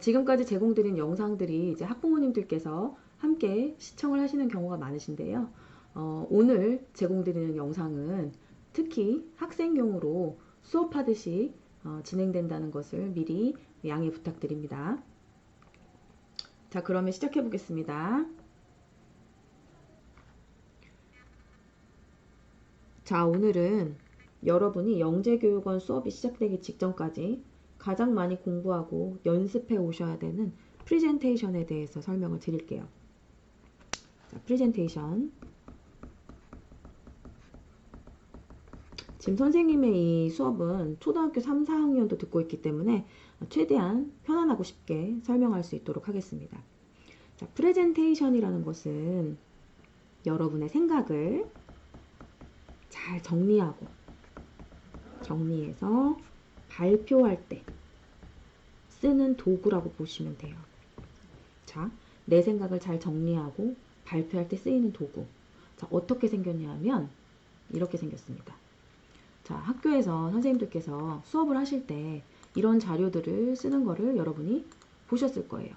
지금까지 제공드린 영상들이 이제 학부모님들께서 함께 시청을 하시는 경우가 많으신데요. 오늘 제공드리는 영상은 특히 학생용으로 수업하듯이 진행된다는 것을 미리 양해 부탁드립니다. 자, 그러면 시작해 보겠습니다. 자, 오늘은 여러분이 영재교육원 수업이 시작되기 직전까지 가장 많이 공부하고 연습해 오셔야 되는 프레젠테이션에 대해서 설명을 드릴게요. 자, 프레젠테이션. 지금 선생님의 이 수업은 초등학교 3, 4학년도 듣고 있기 때문에 최대한 편안하고 쉽게 설명할 수 있도록 하겠습니다. 자, 프레젠테이션이라는 것은 여러분의 생각을 잘 정리해서 발표할 때 쓰는 도구라고 보시면 돼요. 자, 내 생각을 잘 정리하고 발표할 때 쓰이는 도구. 자, 어떻게 생겼냐 하면 이렇게 생겼습니다. 자, 학교에서 선생님들께서 수업을 하실 때 이런 자료들을 쓰는 거를 여러분이 보셨을 거예요.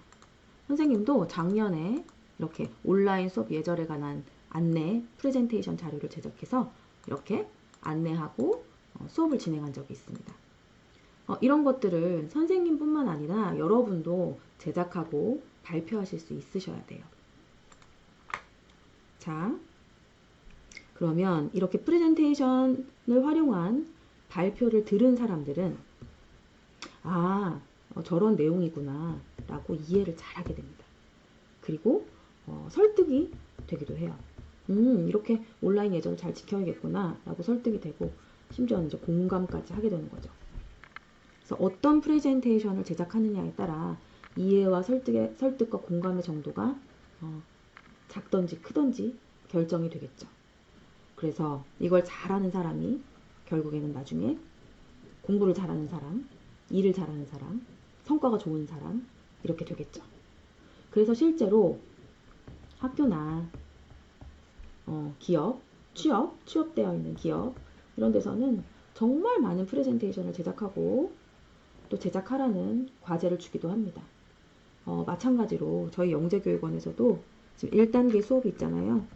선생님도 작년에 이렇게 온라인 수업 예절에 관한 안내 프레젠테이션 자료를 제작해서 이렇게 안내하고 수업을 진행한 적이 있습니다. 이런 것들을 선생님뿐만 아니라 여러분도 제작하고 발표하실 수 있으셔야 돼요. 자, 그러면 이렇게 프레젠테이션을 활용한 발표를 들은 사람들은 저런 내용이구나 라고 이해를 잘하게 됩니다. 그리고 설득이 되기도 해요. 이렇게 온라인 예절을 잘 지켜야겠구나 라고 설득이 되고 심지어는 이제 공감까지 하게 되는 거죠. 그래서 어떤 프레젠테이션을 제작하느냐에 따라 이해와 설득과 공감의 정도가 작던지 크던지 결정이 되겠죠. 그래서 이걸 잘하는 사람이 결국에는 나중에 공부를 잘하는 사람, 일을 잘하는 사람, 성과가 좋은 사람 이렇게 되겠죠. 그래서 실제로 학교나 기업, 취업되어 있는 기업 이런 데서는 정말 많은 프레젠테이션을 제작하고 또 제작하라는 과제를 주기도 합니다. 마찬가지로 저희 영재교육원에서도 지금 1단계 수업이 있잖아요.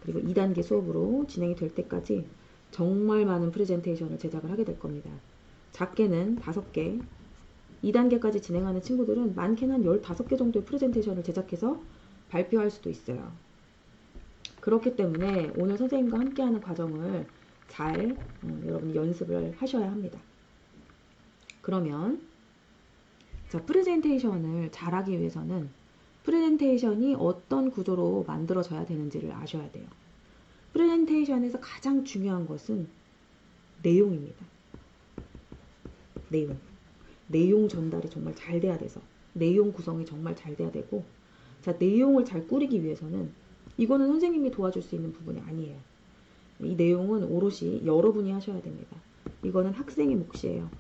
그리고 2단계 수업으로 진행이 될 때까지 정말 많은 프레젠테이션을 제작을 하게 될 겁니다. 작게는 5개, 2단계까지 진행하는 친구들은 많게는 한 15개 정도의 프레젠테이션을 제작해서 발표할 수도 있어요. 그렇기 때문에 오늘 선생님과 함께하는 과정을 잘 여러분이 연습을 하셔야 합니다. 그러면 자, 프레젠테이션을 잘하기 위해서는 프레젠테이션이 어떤 구조로 만들어져야 되는지를 아셔야 돼요. 프레젠테이션에서 가장 중요한 것은 내용입니다. 내용 전달이 정말 잘 돼야 돼서 내용 구성이 정말 잘 돼야 되고 자, 내용을 잘 꾸리기 위해서는 이거는 선생님이 도와줄 수 있는 부분이 아니에요. 이 내용은 오롯이 여러분이 하셔야 됩니다. 이거는 학생의 몫이에요.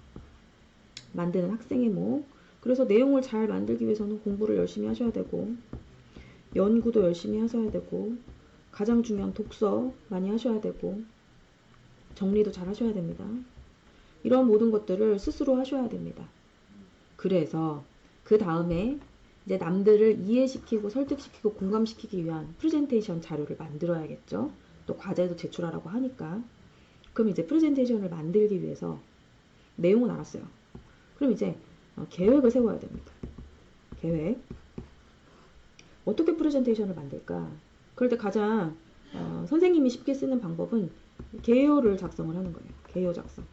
만드는 학생의 몫. 그래서 내용을 잘 만들기 위해서는 공부를 열심히 하셔야 되고 연구도 열심히 하셔야 되고 가장 중요한 독서 많이 하셔야 되고 정리도 잘 하셔야 됩니다. 이런 모든 것들을 스스로 하셔야 됩니다. 그래서 그 다음에 이제 남들을 이해시키고 설득시키고 공감시키기 위한 프레젠테이션 자료를 만들어야겠죠. 또 과제도 제출하라고 하니까. 그럼 이제 프레젠테이션을 만들기 위해서 내용은 알았어요. 그럼 이제 계획을 세워야 됩니다. 계획. 어떻게 프레젠테이션을 만들까? 그럴 때 가장 선생님이 쉽게 쓰는 방법은 개요를 작성을 하는 거예요. 개요 작성.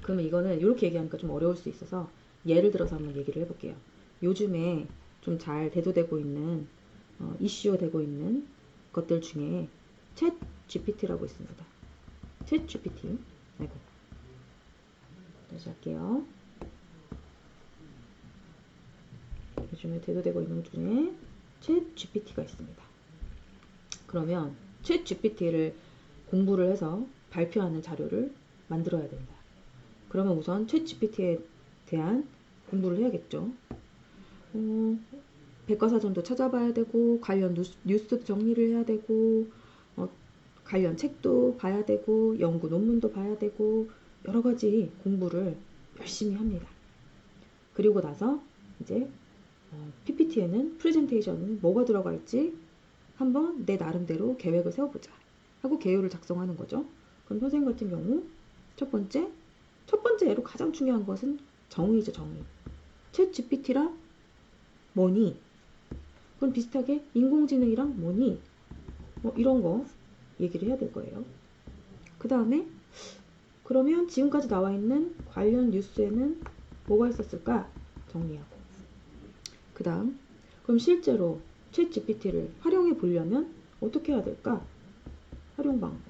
그러면 이거는 이렇게 얘기하니까 좀 어려울 수 있어서 예를 들어서 한번 얘기를 해볼게요. 요즘에 좀 잘 대두되고 있는 이슈가 되고 있는 것들 중에 챗 GPT라고 있습니다. 챗 GPT. 다시 할게요. 요즘에 대두되고 있는 것 중에 챗 GPT가 있습니다. 그러면 챗 GPT를 공부를 해서 발표하는 자료를 만들어야 된다. 그러면 우선 챗 GPT에 대한 공부를 해야겠죠. 백과사전도 찾아봐야 되고 관련 뉴스도 정리를 해야 되고 관련 책도 봐야 되고 연구 논문도 봐야 되고 여러 가지 공부를 열심히 합니다. 그리고 나서 이제 PPT에는 프레젠테이션은 뭐가 들어갈지 한번 내 나름대로 계획을 세워보자 하고 계획을 작성하는 거죠. 그럼 선생님 같은 경우 첫 번째 예로 가장 중요한 것은 정의죠. 정의. 챗 GPT랑 뭐니? 그럼 비슷하게 인공지능이랑 뭐니? 뭐 이런 거 얘기를 해야 될 거예요. 그 다음에 그러면 지금까지 나와 있는 관련 뉴스에는 뭐가 있었을까? 정리하고. 그 다음 그럼 실제로 챗 GPT를 활용해 보려면 어떻게 해야 될까? 활용 방법.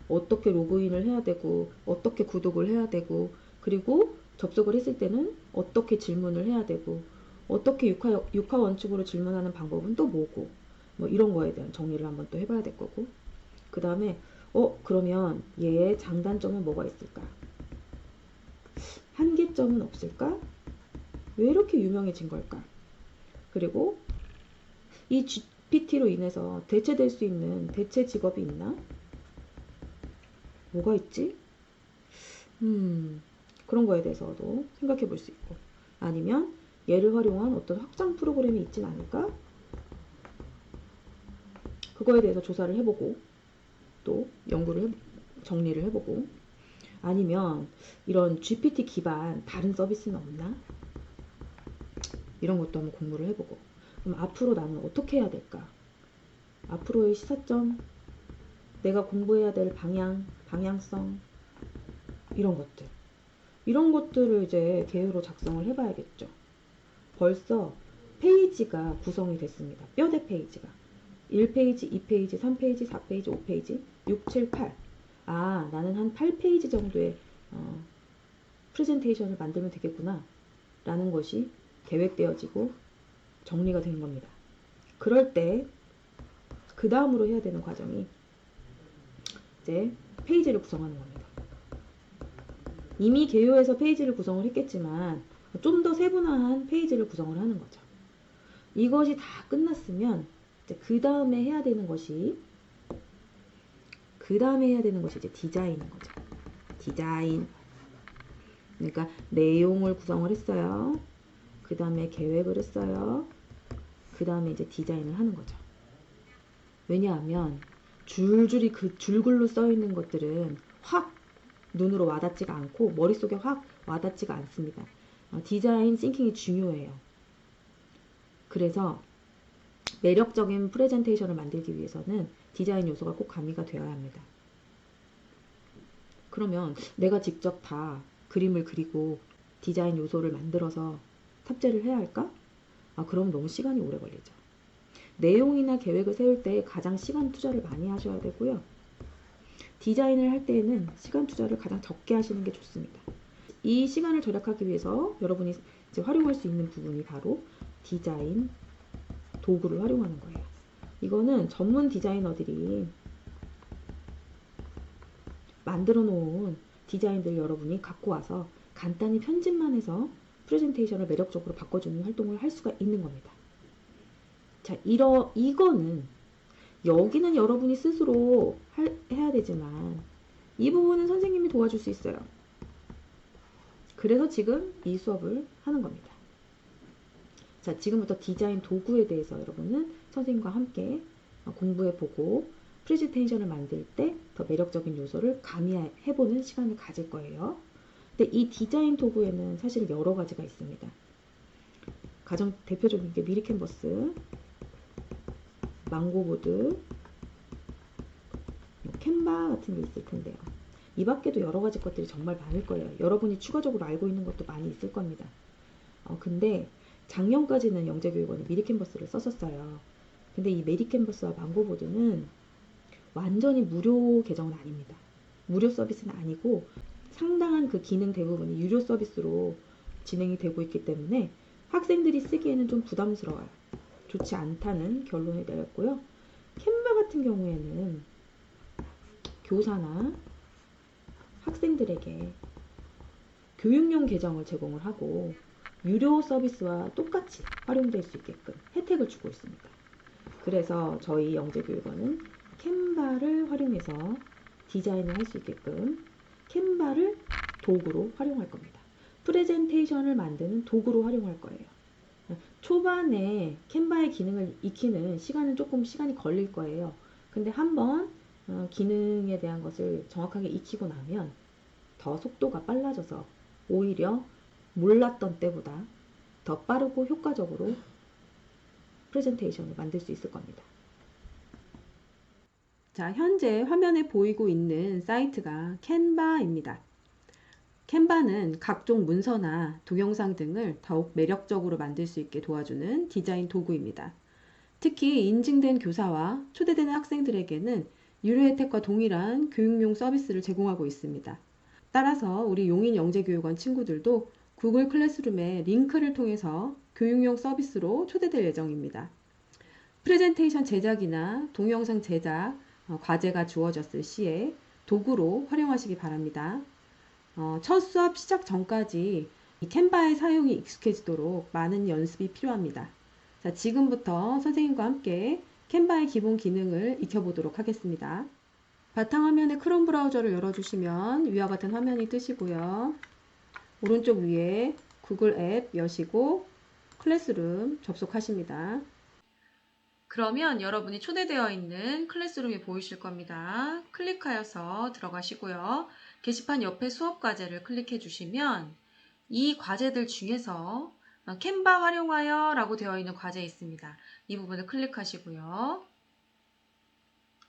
어떻게 로그인을 해야 되고 어떻게 구독을 해야 되고 그리고 접속을 했을 때는 어떻게 질문을 해야 되고 어떻게 육하 원칙으로 질문하는 방법은 또 뭐고 뭐 이런 거에 대한 정리를 한번 또 해봐야 될 거고 그 다음에 그러면 얘의 장단점은 뭐가 있을까? 한계점은 없을까? 왜 이렇게 유명해진 걸까? 그리고 이 GPT로 인해서 대체될 수 있는 대체 직업이 있나? 뭐가 있지? 그런 거에 대해서도 생각해 볼 수 있고 아니면 얘를 활용한 어떤 확장 프로그램이 있진 않을까? 그거에 대해서 조사를 해보고 또 연구를 정리를 해보고 아니면 이런 GPT 기반 다른 서비스는 없나? 이런 것도 한번 공부를 해보고 그럼 앞으로 나는 어떻게 해야 될까? 앞으로의 시사점, 내가 공부해야 될 방향성 이런 것들을 이제 계획으로 작성을 해봐야겠죠. 벌써 페이지가 구성이 됐습니다. 뼈대 페이지가 1페이지, 2페이지, 3페이지, 4페이지, 5페이지, 6, 7, 8 나는 한 8페이지 정도의 프레젠테이션을 만들면 되겠구나 라는 것이 계획되어지고 정리가 된 겁니다. 그럴 때 그 다음으로 해야 되는 과정이 이제 페이지를 구성하는 겁니다. 이미 개요에서 페이지를 구성을 했겠지만 좀 더 세분화한 페이지를 구성을 하는 거죠. 이것이 다 끝났으면 이제 그 다음에 해야 되는 것이 이제 디자인인 거죠. 디자인. 그러니까 내용을 구성을 했어요. 그 다음에 계획을 했어요. 그 다음에 이제 디자인을 하는 거죠. 왜냐하면 줄줄이 그 줄글로 써 있는 것들은 확 눈으로 와닿지가 않고 머릿속에 확 와닿지가 않습니다. 디자인 싱킹이 중요해요. 그래서 매력적인 프레젠테이션을 만들기 위해서는 디자인 요소가 꼭 가미가 되어야 합니다. 그러면 내가 직접 다 그림을 그리고 디자인 요소를 만들어서 탑재를 해야 할까? 그럼 너무 시간이 오래 걸리죠. 내용이나 계획을 세울 때 가장 시간 투자를 많이 하셔야 되고요. 디자인을 할 때에는 시간 투자를 가장 적게 하시는 게 좋습니다. 이 시간을 절약하기 위해서 여러분이 이제 활용할 수 있는 부분이 바로 디자인 도구를 활용하는 거예요. 이거는 전문 디자이너들이 만들어 놓은 디자인들 여러분이 갖고 와서 간단히 편집만 해서 프레젠테이션을 매력적으로 바꿔주는 활동을 할 수가 있는 겁니다. 자, 이거는 여기는 여러분이 스스로 해야 되지만 이 부분은 선생님이 도와줄 수 있어요. 그래서 지금 이 수업을 하는 겁니다. 자, 지금부터 디자인 도구에 대해서 여러분은 선생님과 함께 공부해보고 프레젠테이션을 만들 때 더 매력적인 요소를 가미해보는 시간을 가질 거예요. 근데 이 디자인 도구에는 사실 여러 가지가 있습니다. 가장 대표적인 게 미리 캔버스, 망고보드, 캔바 같은 게 있을 텐데요. 이 밖에도 여러 가지 것들이 정말 많을 거예요. 여러분이 추가적으로 알고 있는 것도 많이 있을 겁니다. 근데 작년까지는 영재교육원이 미리 캔버스를 썼었어요. 근데 이 미리 캔버스와 망고보드는 완전히 무료 계정은 아닙니다. 무료 서비스는 아니고 상당한 그 기능 대부분이 유료 서비스로 진행이 되고 있기 때문에 학생들이 쓰기에는 좀 부담스러워요. 좋지 않다는 결론이 내렸고요. 캔바 같은 경우에는 교사나 학생들에게 교육용 계정을 제공을 하고 유료 서비스와 똑같이 활용될 수 있게끔 혜택을 주고 있습니다. 그래서 저희 영재교육원은 캔바를 활용해서 디자인을 할 수 있게끔 캔바를 도구로 활용할 겁니다. 프레젠테이션을 만드는 도구로 활용할 거예요. 초반에 캔바의 기능을 익히는 시간은 조금 시간이 걸릴 거예요. 근데 한번 기능에 대한 것을 정확하게 익히고 나면 더 속도가 빨라져서 오히려 몰랐던 때보다 더 빠르고 효과적으로 프레젠테이션을 만들 수 있을 겁니다. 자, 현재 화면에 보이고 있는 사이트가 캔바입니다. 캔바는 각종 문서나 동영상 등을 더욱 매력적으로 만들 수 있게 도와주는 디자인 도구입니다. 특히 인증된 교사와 초대되는 학생들에게는 유료 혜택과 동일한 교육용 서비스를 제공하고 있습니다. 따라서 우리 용인영재교육원 친구들도 구글 클래스룸의 링크를 통해서 교육용 서비스로 초대될 예정입니다. 프레젠테이션 제작이나 동영상 제작, 과제가 주어졌을 시에 도구로 활용하시기 바랍니다. 첫 수업 시작 전까지 이 캔바의 사용이 익숙해지도록 많은 연습이 필요합니다. 자, 지금부터 선생님과 함께 캔바의 기본 기능을 익혀보도록 하겠습니다. 바탕화면에 크롬 브라우저를 열어주시면 위와 같은 화면이 뜨시고요. 오른쪽 위에 구글 앱 여시고 클래스룸 접속하십니다. 그러면 여러분이 초대되어 있는 클래스룸이 보이실 겁니다. 클릭하여서 들어가시고요. 게시판 옆에 수업 과제를 클릭해 주시면 이 과제들 중에서 캔바 활용하여 라고 되어 있는 과제 있습니다. 이 부분을 클릭하시고요.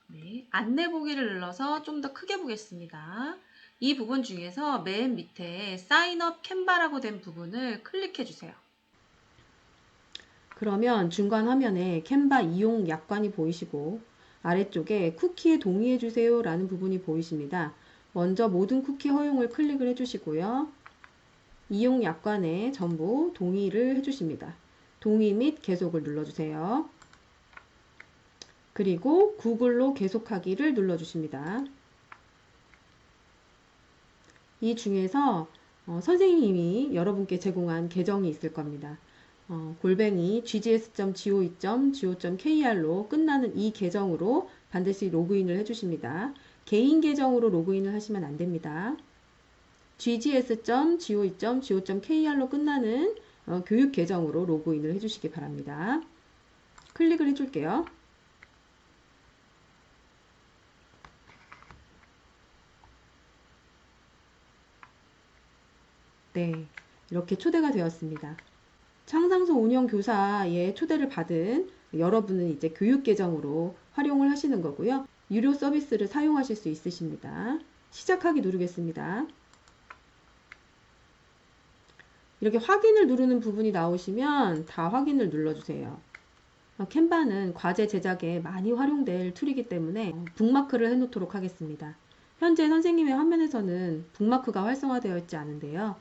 네, 안내 보기를 눌러서 좀 더 크게 보겠습니다. 이 부분 중에서 맨 밑에 사인업 캔바라고 된 부분을 클릭해 주세요. 그러면 중간 화면에 캔바 이용 약관이 보이시고 아래쪽에 쿠키에 동의해 주세요 라는 부분이 보이십니다. 먼저 모든 쿠키 허용을 클릭을 해주시고요. 이용 약관에 전부 동의를 해주십니다. 동의 및 계속을 눌러주세요. 그리고 구글로 계속하기를 눌러주십니다. 이 중에서 선생님이 여러분께 제공한 계정이 있을 겁니다. 골뱅이 ggs.go2.go.kr로 끝나는 이 계정으로 반드시 로그인을 해주십니다. 개인 계정으로 로그인을 하시면 안 됩니다. ggs.go2.go.kr로 끝나는 교육 계정으로 로그인을 해주시기 바랍니다. 클릭을 해줄게요. 네, 이렇게 초대가 되었습니다. 창상소 운영 교사의 초대를 받은 여러분은 이제 교육 계정으로 활용을 하시는 거고요. 유료 서비스를 사용하실 수 있으십니다. 시작하기 누르겠습니다. 이렇게 확인을 누르는 부분이 나오시면 다 확인을 눌러주세요. 캔바는 과제 제작에 많이 활용될 툴이기 때문에 북마크를 해놓도록 하겠습니다. 현재 선생님의 화면에서는 북마크가 활성화되어 있지 않은데요.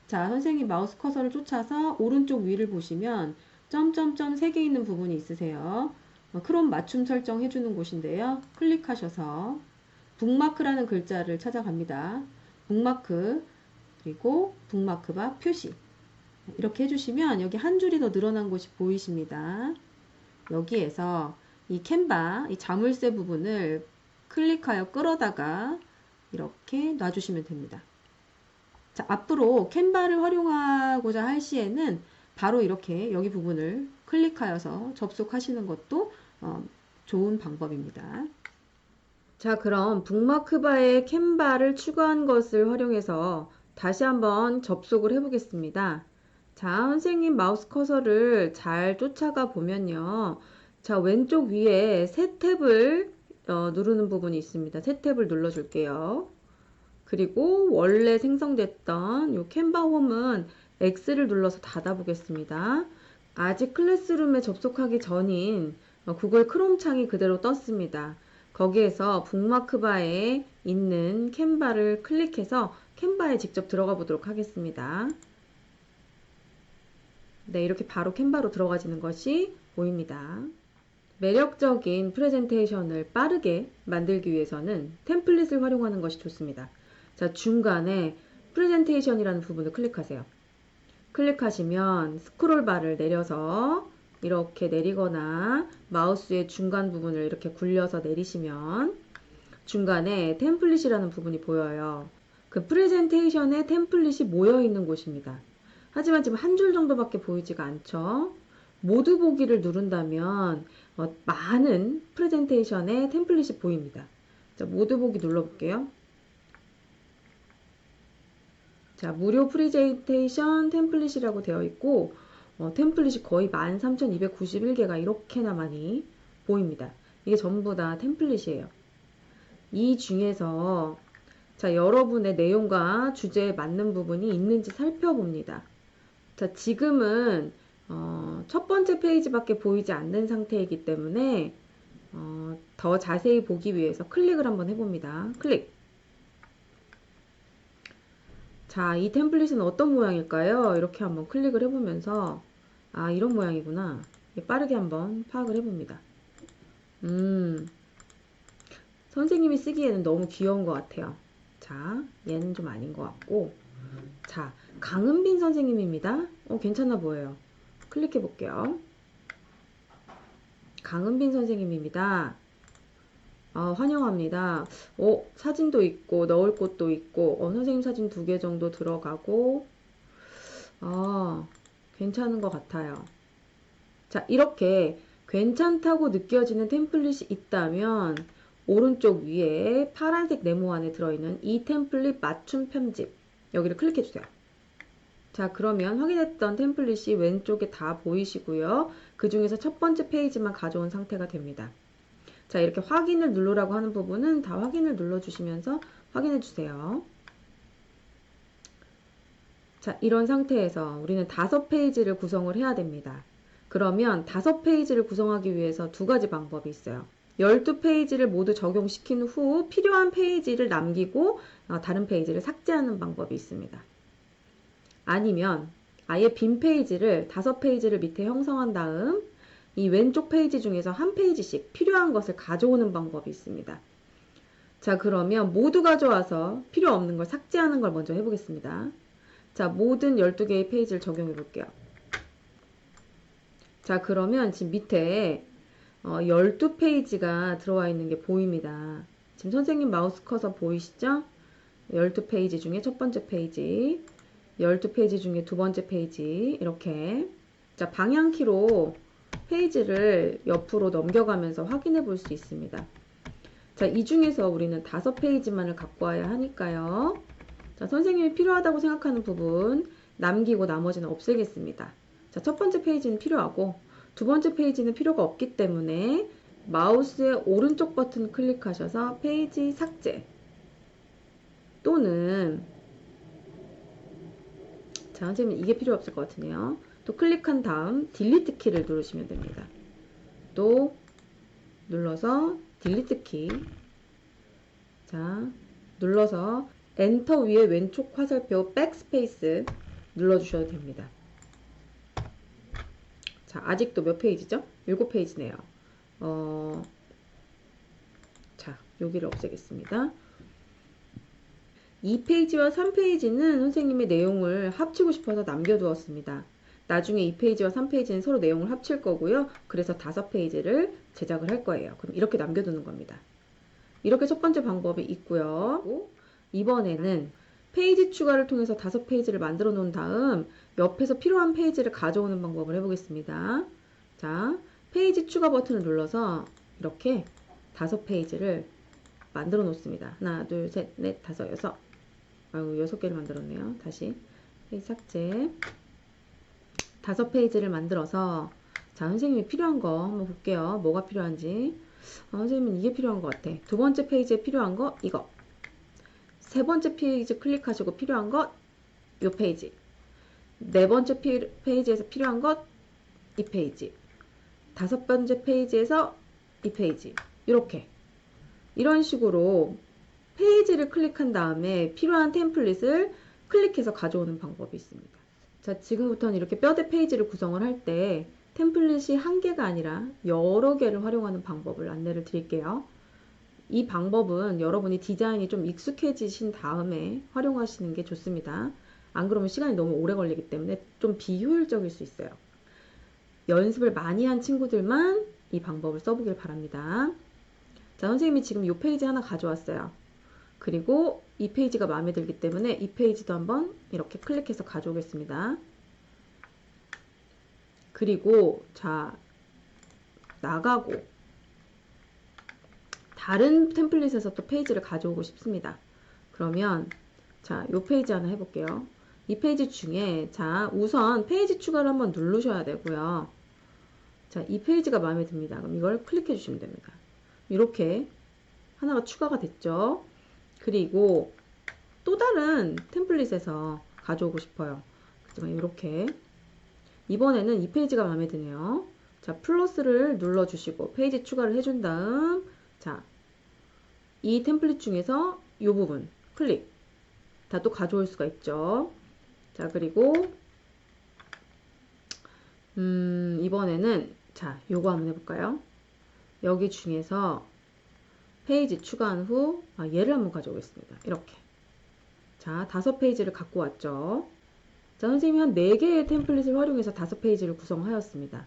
자, 선생님 마우스 커서를 쫓아서 오른쪽 위를 보시면 점점점 3개 있는 부분이 있으세요. 크롬 맞춤 설정 해주는 곳인데요. 클릭하셔서 북마크라는 글자를 찾아갑니다. 북마크 그리고 북마크바 표시 이렇게 해주시면 여기 한 줄이 더 늘어난 곳이 보이십니다. 여기에서 이 캔바, 이 자물쇠 부분을 클릭하여 끌어다가 이렇게 놔주시면 됩니다. 자, 앞으로 캔바를 활용하고자 할 시에는 바로 이렇게 여기 부분을 클릭하여서 접속하시는 것도 좋은 방법입니다. 자, 그럼 북마크바에 캔바를 추가한 것을 활용해서 다시 한번 접속을 해보겠습니다. 자, 선생님 마우스 커서를 잘 쫓아가 보면요. 자, 왼쪽 위에 새 탭을 누르는 부분이 있습니다. 새 탭을 눌러줄게요. 그리고 원래 생성됐던 이 캔바 홈은 X를 눌러서 닫아 보겠습니다. 아직 클래스룸에 접속하기 전인 구글 크롬 창이 그대로 떴습니다. 거기에서 북마크바에 있는 캔바를 클릭해서 캔바에 직접 들어가 보도록 하겠습니다. 네, 이렇게 바로 캔바로 들어가지는 것이 보입니다. 매력적인 프레젠테이션을 빠르게 만들기 위해서는 템플릿을 활용하는 것이 좋습니다. 자, 중간에 프레젠테이션이라는 부분을 클릭하세요. 클릭하시면 스크롤 바를 내려서 이렇게 내리거나 마우스의 중간 부분을 이렇게 굴려서 내리시면 중간에 템플릿이라는 부분이 보여요. 그 프레젠테이션에 템플릿이 모여 있는 곳입니다. 하지만 지금 한 줄 정도밖에 보이지가 않죠. 모두 보기를 누른다면 많은 프레젠테이션에 템플릿이 보입니다. 자, 모두 보기 눌러볼게요. 자, 무료 프레젠테이션 템플릿이라고 되어 있고 템플릿이 거의 13,291개가 이렇게나 많이 보입니다. 이게 전부 다 템플릿이에요. 이 중에서 자, 여러분의 내용과 주제에 맞는 부분이 있는지 살펴봅니다. 자, 지금은 첫 번째 페이지밖에 보이지 않는 상태이기 때문에 더 자세히 보기 위해서 클릭을 한번 해봅니다. 클릭. 자, 이 템플릿은 어떤 모양일까요? 이렇게 한번 클릭을 해보면서 아, 이런 모양이구나. 빠르게 한번 파악을 해봅니다. 선생님이 쓰기에는 너무 귀여운 것 같아요. 자, 얘는 좀 아닌 것 같고 자, 강은빈 선생님입니다. 괜찮아 보여요. 클릭해 볼게요. 강은빈 선생님입니다. 환영합니다. 사진도 있고 넣을 곳도 있고 선생님 사진 2개 정도 들어가고 괜찮은 것 같아요. 자, 이렇게 괜찮다고 느껴지는 템플릿이 있다면 오른쪽 위에 파란색 네모 안에 들어있는 이 템플릿 맞춤 편집 여기를 클릭해 주세요. 자, 그러면 확인했던 템플릿이 왼쪽에 다 보이시고요. 그 중에서 첫 번째 페이지만 가져온 상태가 됩니다. 자, 이렇게 확인을 누르라고 하는 부분은 다 확인을 눌러주시면서 확인해 주세요. 자, 이런 상태에서 우리는 5페이지를 구성을 해야 됩니다. 그러면 5페이지를 구성하기 위해서 2가지 방법이 있어요. 12페이지를 모두 적용시킨 후 필요한 페이지를 남기고 다른 페이지를 삭제하는 방법이 있습니다. 아니면 아예 빈 페이지를 5페이지를 밑에 형성한 다음 이 왼쪽 페이지 중에서 한 페이지씩 필요한 것을 가져오는 방법이 있습니다. 자, 그러면 모두 가져와서 필요 없는 걸 삭제하는 걸 먼저 해보겠습니다. 자, 모든 12개의 페이지를 적용해 볼게요. 자, 그러면 지금 밑에 12페이지가 들어와 있는 게 보입니다. 지금 선생님 마우스 커서 보이시죠? 12페이지 중에 첫 번째 페이지, 12페이지 중에 두 번째 페이지, 이렇게. 자, 방향키로 페이지를 옆으로 넘겨가면서 확인해 볼 수 있습니다. 자, 이 중에서 우리는 5페이지만을 갖고 와야 하니까요. 자, 선생님이 필요하다고 생각하는 부분 남기고 나머지는 없애겠습니다. 자, 첫 번째 페이지는 필요하고 두 번째 페이지는 필요가 없기 때문에 마우스의 오른쪽 버튼 클릭하셔서 페이지 삭제 또는 자, 선생님 이게 필요 없을 것 같으네요. 또 클릭한 다음 딜리트 키를 누르시면 됩니다. 또 눌러서 딜리트 키. 자, 눌러서 엔터 위에 왼쪽 화살표 백스페이스 눌러주셔도 됩니다. 자, 아직도 몇 페이지죠? 7페이지네요. 자, 여기를 없애겠습니다. 2페이지와 3페이지는 선생님의 내용을 합치고 싶어서 남겨두었습니다. 나중에 2페이지와 3페이지는 서로 내용을 합칠 거고요. 그래서 5페이지를 제작을 할 거예요. 그럼 이렇게 남겨두는 겁니다. 이렇게 첫 번째 방법이 있고요. 이번에는 페이지 추가를 통해서 5페이지를 만들어 놓은 다음 옆에서 필요한 페이지를 가져오는 방법을 해보겠습니다. 자, 페이지 추가 버튼을 눌러서 이렇게 5페이지를 만들어 놓습니다. 하나, 둘, 셋, 넷, 다섯, 여섯. 아유, 6개를 만들었네요. 다시 페이지 삭제. 5페이지를 만들어서 자, 선생님이 필요한 거 한번 볼게요. 뭐가 필요한지. 선생님은 이게 필요한 것 같아. 두 번째 페이지에 필요한 거 이거. 세 번째 페이지 클릭하시고 필요한 것 이 페이지. 네 번째 페이지에서 필요한 것 이 페이지. 5번째 페이지에서 이 페이지. 이렇게 이런 식으로 페이지를 클릭한 다음에 필요한 템플릿을 클릭해서 가져오는 방법이 있습니다. 자, 지금부터는 이렇게 뼈대 페이지를 구성을 할 때 템플릿이 한 개가 아니라 여러 개를 활용하는 방법을 안내를 드릴게요. 이 방법은 여러분이 디자인이 좀 익숙해지신 다음에 활용하시는 게 좋습니다. 안 그러면 시간이 너무 오래 걸리기 때문에 좀 비효율적일 수 있어요. 연습을 많이 한 친구들만 이 방법을 써보길 바랍니다. 자, 선생님이 지금 이 페이지 하나 가져왔어요. 그리고 이 페이지가 마음에 들기 때문에 이 페이지도 한번 이렇게 클릭해서 가져오겠습니다. 그리고 자, 나가고 다른 템플릿에서 또 페이지를 가져오고 싶습니다. 그러면 자, 요 페이지 하나 해볼게요. 이 페이지 중에 자, 우선 페이지 추가를 한번 누르셔야 되고요. 자, 이 페이지가 마음에 듭니다. 그럼 이걸 클릭해 주시면 됩니다. 이렇게 하나가 추가가 됐죠. 그리고 또 다른 템플릿에서 가져오고 싶어요. 그렇지만 이렇게 이번에는 이 페이지가 마음에 드네요. 자, 플러스를 눌러주시고 페이지 추가를 해준 다음 자, 이 템플릿 중에서 이 부분 클릭 다 또 가져올 수가 있죠. 자, 그리고 이번에는 자, 요거 한번 해볼까요? 여기 중에서 페이지 추가한 후 얘를 한번 가져오겠습니다. 이렇게 자, 5페이지를 갖고 왔죠. 자, 선생님이 한 4개의 템플릿을 활용해서 5페이지를 구성하였습니다.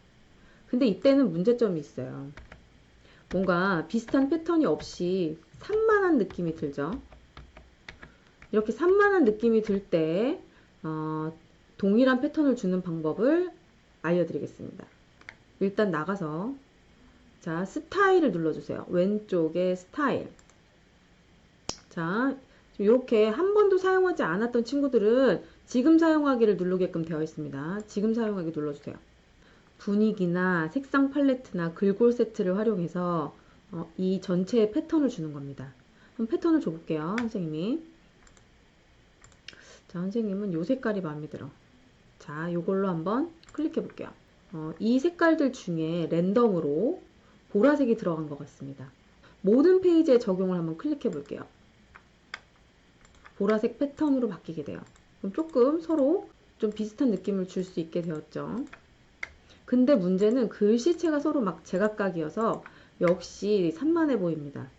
근데 이때는 문제점이 있어요. 뭔가 비슷한 패턴이 없이 산만한 느낌이 들죠. 이렇게 산만한 느낌이 들 때 동일한 패턴을 주는 방법을 알려드리겠습니다. 일단 나가서 자, 스타일을 눌러주세요. 왼쪽에 스타일. 자, 이렇게 한 번도 사용하지 않았던 친구들은 지금 사용하기를 누르게끔 되어 있습니다. 지금 사용하기 눌러주세요. 분위기나 색상 팔레트나 글꼴 세트를 활용해서 이 전체의 패턴을 주는 겁니다. 그럼 패턴을 줘볼게요. 선생님이. 자, 선생님은 요 색깔이 마음에 들어. 자, 요걸로 한번 클릭해 볼게요. 이 색깔들 중에 랜덤으로 보라색이 들어간 것 같습니다. 모든 페이지에 적용을 한번 클릭해 볼게요. 보라색 패턴으로 바뀌게 돼요. 그럼 조금 서로 좀 비슷한 느낌을 줄 수 있게 되었죠. 근데 문제는 글씨체가 서로 막 제각각이어서 역시 산만해 보입니다.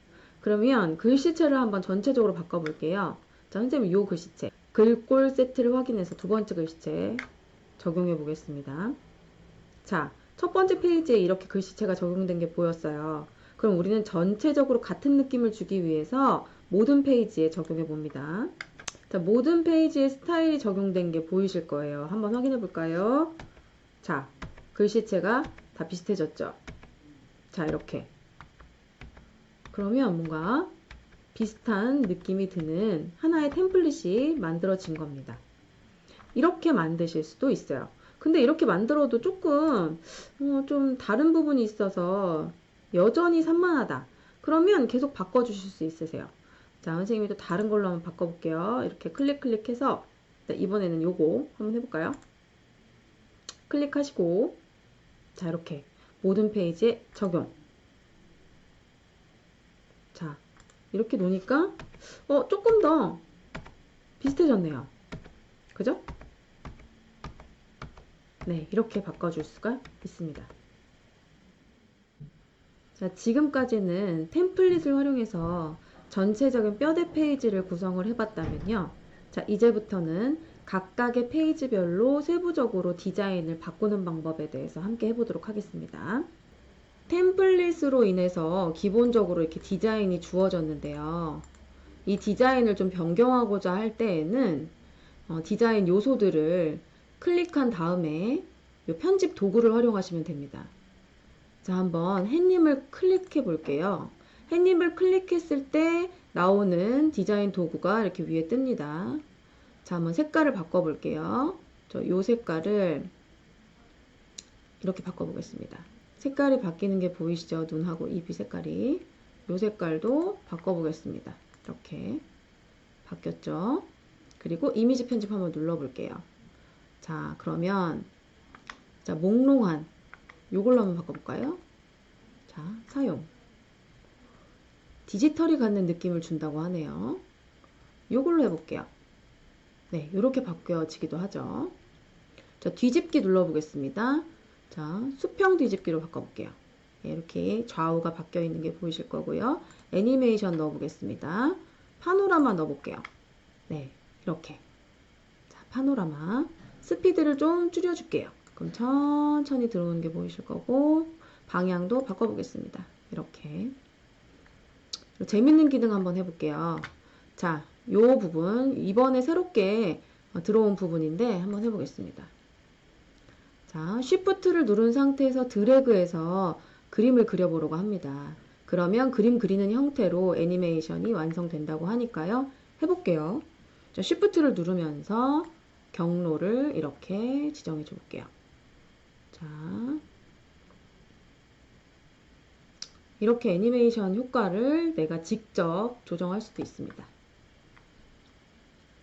그러면 글씨체를 한번 전체적으로 바꿔볼게요. 자, 선생님 요 글씨체 글꼴 세트를 확인해서 두 번째 글씨체 적용해 보겠습니다. 자, 첫 번째 페이지에 이렇게 글씨체가 적용된 게 보였어요. 그럼 우리는 전체적으로 같은 느낌을 주기 위해서 모든 페이지에 적용해 봅니다. 자, 모든 페이지에 스타일이 적용된 게 보이실 거예요. 한번 확인해 볼까요? 자, 글씨체가 다 비슷해졌죠? 자, 이렇게. 그러면 뭔가 비슷한 느낌이 드는 하나의 템플릿이 만들어진 겁니다. 이렇게 만드실 수도 있어요. 근데 이렇게 만들어도 조금 좀 다른 부분이 있어서 여전히 산만하다. 그러면 계속 바꿔주실 수 있으세요. 자, 선생님이 또 다른 걸로 한번 바꿔볼게요. 이렇게 클릭해서 이번에는 요거 한번 해볼까요? 클릭하시고 자, 이렇게 모든 페이지에 적용. 자, 이렇게 놓으니까 조금 더 비슷해졌네요. 그죠? 네, 이렇게 바꿔줄 수가 있습니다. 자, 지금까지는 템플릿을 활용해서 전체적인 뼈대 페이지를 구성을 해봤다면요. 자, 이제부터는 각각의 페이지별로 세부적으로 디자인을 바꾸는 방법에 대해서 함께 해보도록 하겠습니다. 템플릿으로 인해서 기본적으로 이렇게 디자인이 주어졌는데요. 이 디자인을 좀 변경하고자 할 때에는 디자인 요소들을 클릭한 다음에 이 편집 도구를 활용하시면 됩니다. 자, 한번 햇님을 클릭해 볼게요. 햇님을 클릭했을 때 나오는 디자인 도구가 이렇게 위에 뜹니다. 자, 한번 색깔을 바꿔 볼게요. 요 색깔을 이렇게 바꿔 보겠습니다. 색깔이 바뀌는 게 보이시죠? 눈하고 입이 색깔이. 요 색깔도 바꿔 보겠습니다. 이렇게 바뀌었죠? 그리고 이미지 편집 한번 눌러 볼게요. 자, 그러면 자, 몽롱한 요걸로 한번 바꿔볼까요? 자, 사용. 디지털이 갖는 느낌을 준다고 하네요. 요걸로 해볼게요. 네, 요렇게 바뀌어지기도 하죠. 자, 뒤집기 눌러보겠습니다. 자, 수평 뒤집기로 바꿔볼게요. 네, 이렇게 좌우가 바뀌어 있는 게 보이실 거고요. 애니메이션 넣어보겠습니다. 파노라마 넣어볼게요. 네, 이렇게. 자, 파노라마. 스피드를 좀 줄여줄게요. 그럼 천천히 들어오는 게 보이실 거고, 방향도 바꿔보겠습니다. 이렇게. 재밌는 기능 한번 해볼게요. 자, 요 부분 이번에 새롭게 들어온 부분인데 한번 해보겠습니다. 자, Shift를 누른 상태에서 드래그해서 그림을 그려보려고 합니다. 그러면 그림 그리는 형태로 애니메이션이 완성된다고 하니까요. 해볼게요. 자, Shift를 누르면서 경로를 이렇게 지정해 줘 볼게요. 자, 이렇게 애니메이션 효과를 내가 직접 조정할 수도 있습니다.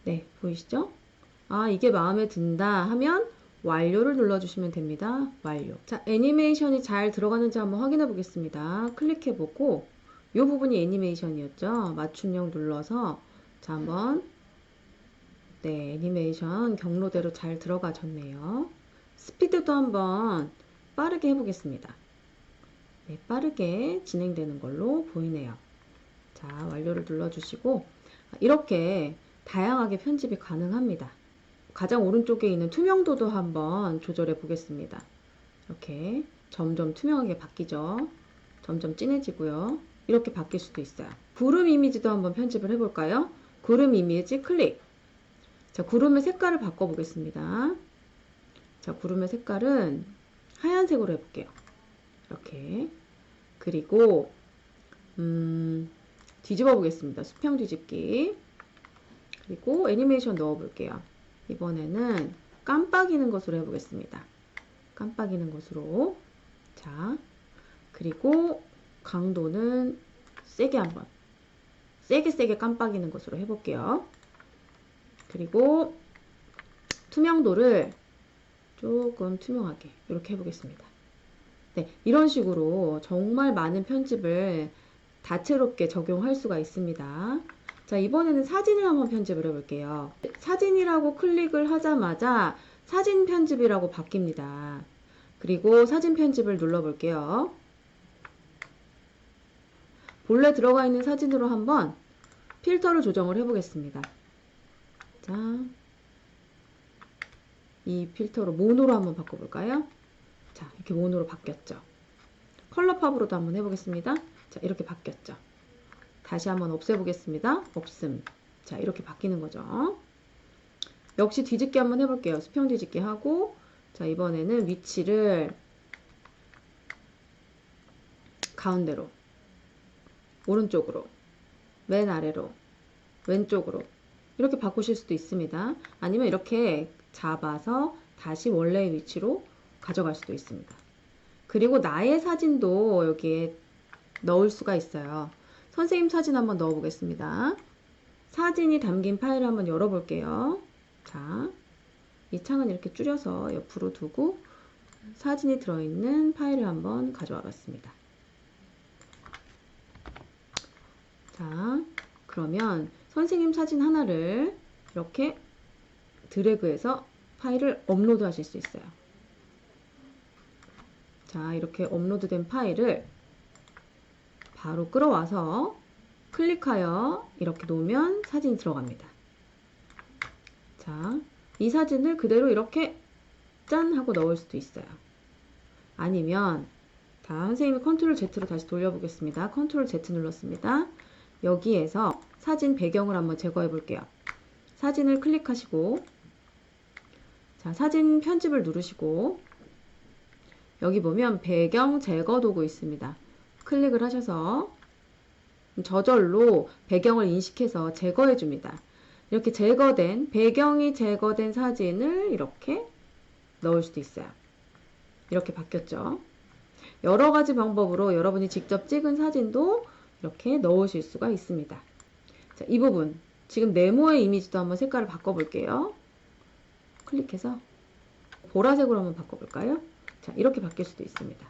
네, 보이시죠? 아, 이게 마음에 든다 하면 완료를 눌러주시면 됩니다. 완료. 자, 애니메이션이 잘 들어가는지 한번 확인해 보겠습니다. 클릭해 보고 이 부분이 애니메이션이었죠. 맞춤형 눌러서 자, 한번 네, 애니메이션 경로대로 잘 들어가졌네요. 스피드도 한번 빠르게 해보겠습니다. 네, 빠르게 진행되는 걸로 보이네요. 자, 완료를 눌러주시고 이렇게 다양하게 편집이 가능합니다. 가장 오른쪽에 있는 투명도도 한번 조절해 보겠습니다. 이렇게 점점 투명하게 바뀌죠. 점점 진해지고요. 이렇게 바뀔 수도 있어요. 구름 이미지도 한번 편집을 해볼까요? 구름 이미지 클릭. 자, 구름의 색깔을 바꿔보겠습니다. 자, 구름의 색깔은 하얀색으로 해볼게요. 이렇게. 그리고 뒤집어 보겠습니다. 수평 뒤집기. 그리고 애니메이션 넣어 볼게요. 이번에는 깜빡이는 것으로 해보겠습니다. 깜빡이는 것으로. 자, 그리고 강도는 세게 한번. 세게 깜빡이는 것으로 해볼게요. 그리고 투명도를 조금 투명하게 이렇게 해보겠습니다. 네, 이런 식으로 정말 많은 편집을 다채롭게 적용할 수가 있습니다. 자, 이번에는 사진을 한번 편집을 해볼게요. 사진이라고 클릭을 하자마자 사진 편집이라고 바뀝니다. 그리고 사진 편집을 눌러볼게요. 본래 들어가 있는 사진으로 한번 필터를 조정을 해보겠습니다. 자, 이 필터로 모노로 한번 바꿔볼까요? 자, 이렇게 모노로 바뀌었죠. 컬러 팝으로도 한번 해보겠습니다. 자, 이렇게 바뀌었죠. 다시 한번 없애보겠습니다. 없음. 자, 이렇게 바뀌는 거죠. 역시 뒤집기 한번 해볼게요. 수평 뒤집기 하고, 자, 이번에는 위치를 가운데로, 오른쪽으로, 맨 아래로, 왼쪽으로 이렇게 바꾸실 수도 있습니다. 아니면 이렇게 잡아서 다시 원래의 위치로 가져갈 수도 있습니다. 그리고 나의 사진도 여기에 넣을 수가 있어요. 선생님 사진 한번 넣어 보겠습니다. 사진이 담긴 파일을 한번 열어 볼게요. 자, 이 창은 이렇게 줄여서 옆으로 두고 사진이 들어있는 파일을 한번 가져와 봤습니다. 자, 그러면 선생님 사진 하나를 이렇게 드래그해서 파일을 업로드 하실 수 있어요. 자, 이렇게 업로드된 파일을 바로 끌어와서 클릭하여 이렇게 놓으면 사진이 들어갑니다. 자, 이 사진을 그대로 이렇게 짠 하고 넣을 수도 있어요. 아니면 선생님이 컨트롤 Z로 다시 돌려보겠습니다. 컨트롤 Z 눌렀습니다. 여기에서 사진 배경을 한번 제거해 볼게요. 사진을 클릭하시고 자, 사진 편집을 누르시고 여기 보면 배경 제거 도구 있습니다. 클릭을 하셔서 저절로 배경을 인식해서 제거해 줍니다. 이렇게 배경이 제거된 사진을 이렇게 넣을 수도 있어요. 이렇게 바뀌었죠. 여러 가지 방법으로 여러분이 직접 찍은 사진도 이렇게 넣으실 수가 있습니다. 자, 이 부분 지금 네모의 이미지도 한번 색깔을 바꿔볼게요. 클릭해서 보라색으로 한번 바꿔볼까요? 자, 이렇게 바뀔 수도 있습니다.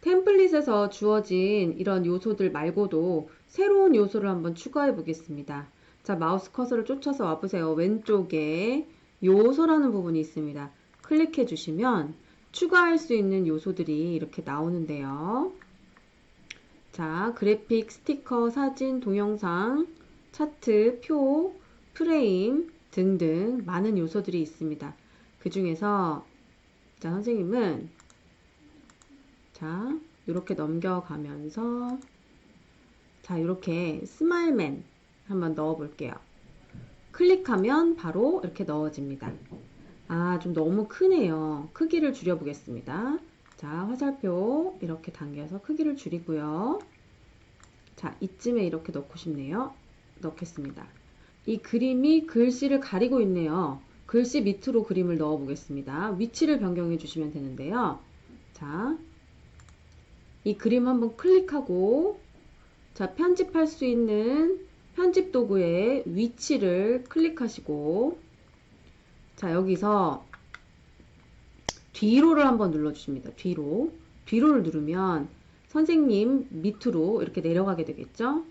템플릿에서 주어진 이런 요소들 말고도 새로운 요소를 한번 추가해 보겠습니다. 자, 마우스 커서를 쫓아서 와보세요. 왼쪽에 요소라는 부분이 있습니다. 클릭해 주시면 추가할 수 있는 요소들이 이렇게 나오는데요. 자, 그래픽, 스티커, 사진, 동영상, 차트, 표, 프레임 등등 많은 요소들이 있습니다. 그 중에서 자, 선생님은 자, 이렇게 넘겨가면서 자, 이렇게 스마일맨 한번 넣어 볼게요. 클릭하면 바로 이렇게 넣어집니다. 아, 좀 너무 크네요. 크기를 줄여 보겠습니다. 자, 화살표 이렇게 당겨서 크기를 줄이고요. 자, 이쯤에 이렇게 넣고 싶네요. 넣겠습니다. 이 그림이 글씨를 가리고 있네요. 글씨 밑으로 그림을 넣어 보겠습니다. 위치를 변경해 주시면 되는데요. 자, 이 그림 한번 클릭하고, 자, 편집할 수 있는 편집 도구의 위치를 클릭하시고, 자, 여기서 뒤로를 한번 눌러주십니다. 뒤로를 누르면 선생님 밑으로 이렇게 내려가게 되겠죠?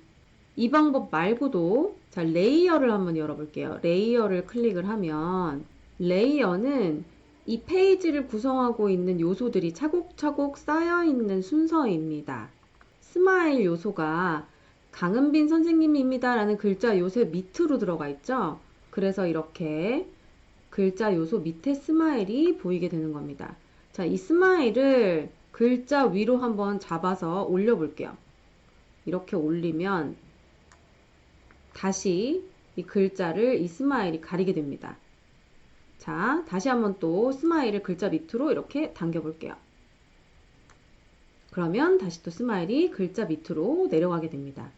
이 방법 말고도, 자, 레이어를 한번 열어볼게요. 레이어를 클릭을 하면, 레이어는 이 페이지를 구성하고 있는 요소들이 차곡차곡 쌓여있는 순서입니다. 스마일 요소가 강은빈 선생님입니다 라는 글자 요소 밑으로 들어가 있죠? 그래서 이렇게 글자 요소 밑에 스마일이 보이게 되는 겁니다. 자, 이 스마일을 글자 위로 한번 잡아서 올려볼게요. 이렇게 올리면 다시 이 글자를 이 스마일이 가리게 됩니다. 자, 다시 한번 또 스마일을 글자 밑으로 이렇게 당겨 볼게요. 그러면 다시 또 스마일이 글자 밑으로 내려가게 됩니다.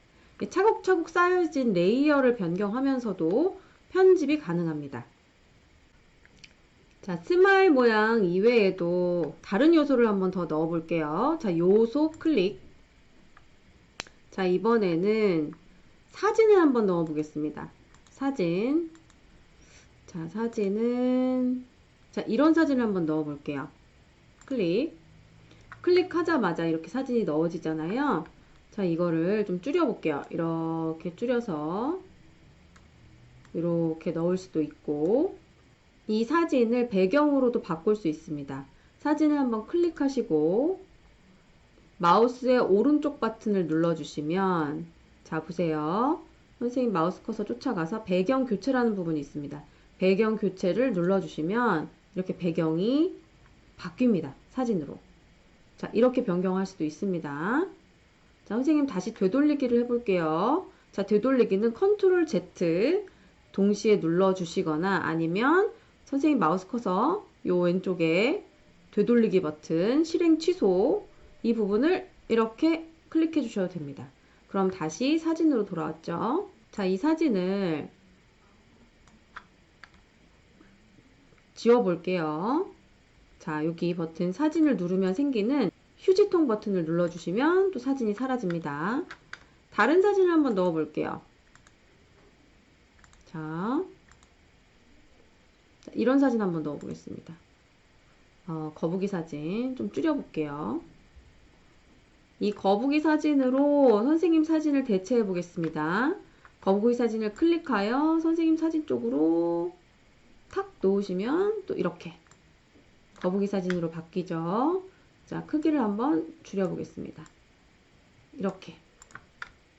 차곡차곡 쌓여진 레이어를 변경하면서도 편집이 가능합니다. 자, 스마일 모양 이외에도 다른 요소를 한번 더 넣어 볼게요. 자, 요소 클릭. 자, 이번에는 사진을 한번 넣어 보겠습니다. 사진. 자, 사진은, 자, 이런 사진을 한번 넣어 볼게요. 클릭하자마자 이렇게 사진이 넣어지잖아요. 자, 이거를 좀 줄여 볼게요. 이렇게 줄여서 이렇게 넣을 수도 있고, 이 사진을 배경으로도 바꿀 수 있습니다. 사진을 한번 클릭하시고 마우스의 오른쪽 버튼을 눌러주시면, 자, 보세요. 선생님 마우스 커서 쫓아가서 배경 교체라는 부분이 있습니다. 배경 교체를 눌러주시면 이렇게 배경이 바뀝니다. 사진으로. 자, 이렇게 변경할 수도 있습니다. 자, 선생님 다시 되돌리기를 해볼게요. 자, 되돌리기는 컨트롤 Z 동시에 눌러주시거나 아니면 선생님 마우스 커서 요 왼쪽에 되돌리기 버튼, 실행 취소 이 부분을 이렇게 클릭해 주셔도 됩니다. 그럼 다시 사진으로 돌아왔죠. 자, 이 사진을 지워 볼게요. 자, 여기 버튼 사진을 누르면 생기는 휴지통 버튼을 눌러주시면 또 사진이 사라집니다. 다른 사진을 한번 넣어 볼게요. 자, 이런 사진 한번 넣어 보겠습니다. 거북이 사진 좀 줄여 볼게요. 이 거북이 사진으로 선생님 사진을 대체해 보겠습니다. 거북이 사진을 클릭하여 선생님 사진 쪽으로 탁 놓으시면 또 이렇게 거북이 사진으로 바뀌죠. 자, 크기를 한번 줄여 보겠습니다. 이렇게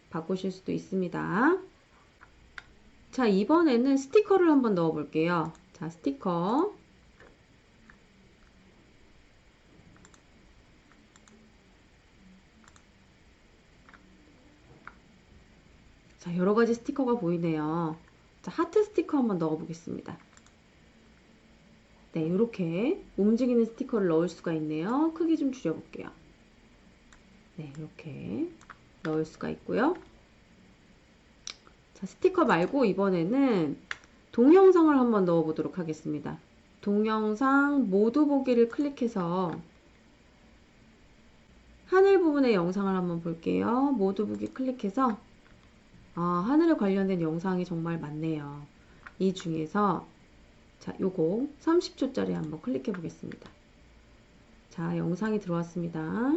바꾸실 수도 있습니다. 자, 이번에는 스티커를 한번 넣어 볼게요. 자, 스티커. 자, 여러 가지 스티커가 보이네요. 자, 하트 스티커 한번 넣어 보겠습니다. 네, 이렇게 움직이는 스티커를 넣을 수가 있네요. 크기 좀 줄여볼게요. 네, 이렇게 넣을 수가 있고요. 자, 스티커 말고 이번에는 동영상을 한번 넣어 보도록 하겠습니다. 동영상 모두 보기를 클릭해서 하늘 부분의 영상을 한번 볼게요. 모두 보기 클릭해서 하늘에 관련된 영상이 정말 많네요. 이 중에서 자, 요거 30초짜리 한번 클릭해 보겠습니다. 자, 영상이 들어왔습니다.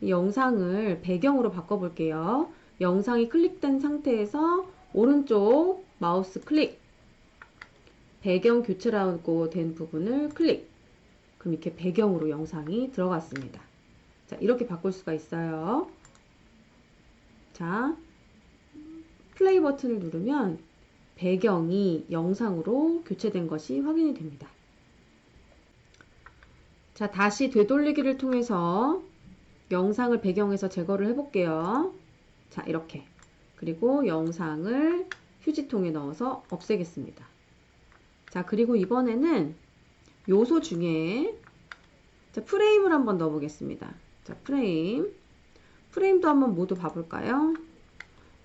이 영상을 배경으로 바꿔 볼게요. 영상이 클릭된 상태에서 오른쪽 마우스 클릭, 배경 교체라고 된 부분을 클릭. 그럼 이렇게 배경으로 영상이 들어갔습니다. 자, 이렇게 바꿀 수가 있어요. 자, 플레이 버튼을 누르면 배경이 영상으로 교체된 것이 확인이 됩니다. 자, 다시 되돌리기를 통해서 영상을 배경에서 제거를 해볼게요. 자, 이렇게 그리고 영상을 휴지통에 넣어서 없애겠습니다. 자, 그리고 이번에는 요소 중에 자, 프레임을 한번 넣어 보겠습니다. 자, 프레임도 한번 모두 봐볼까요?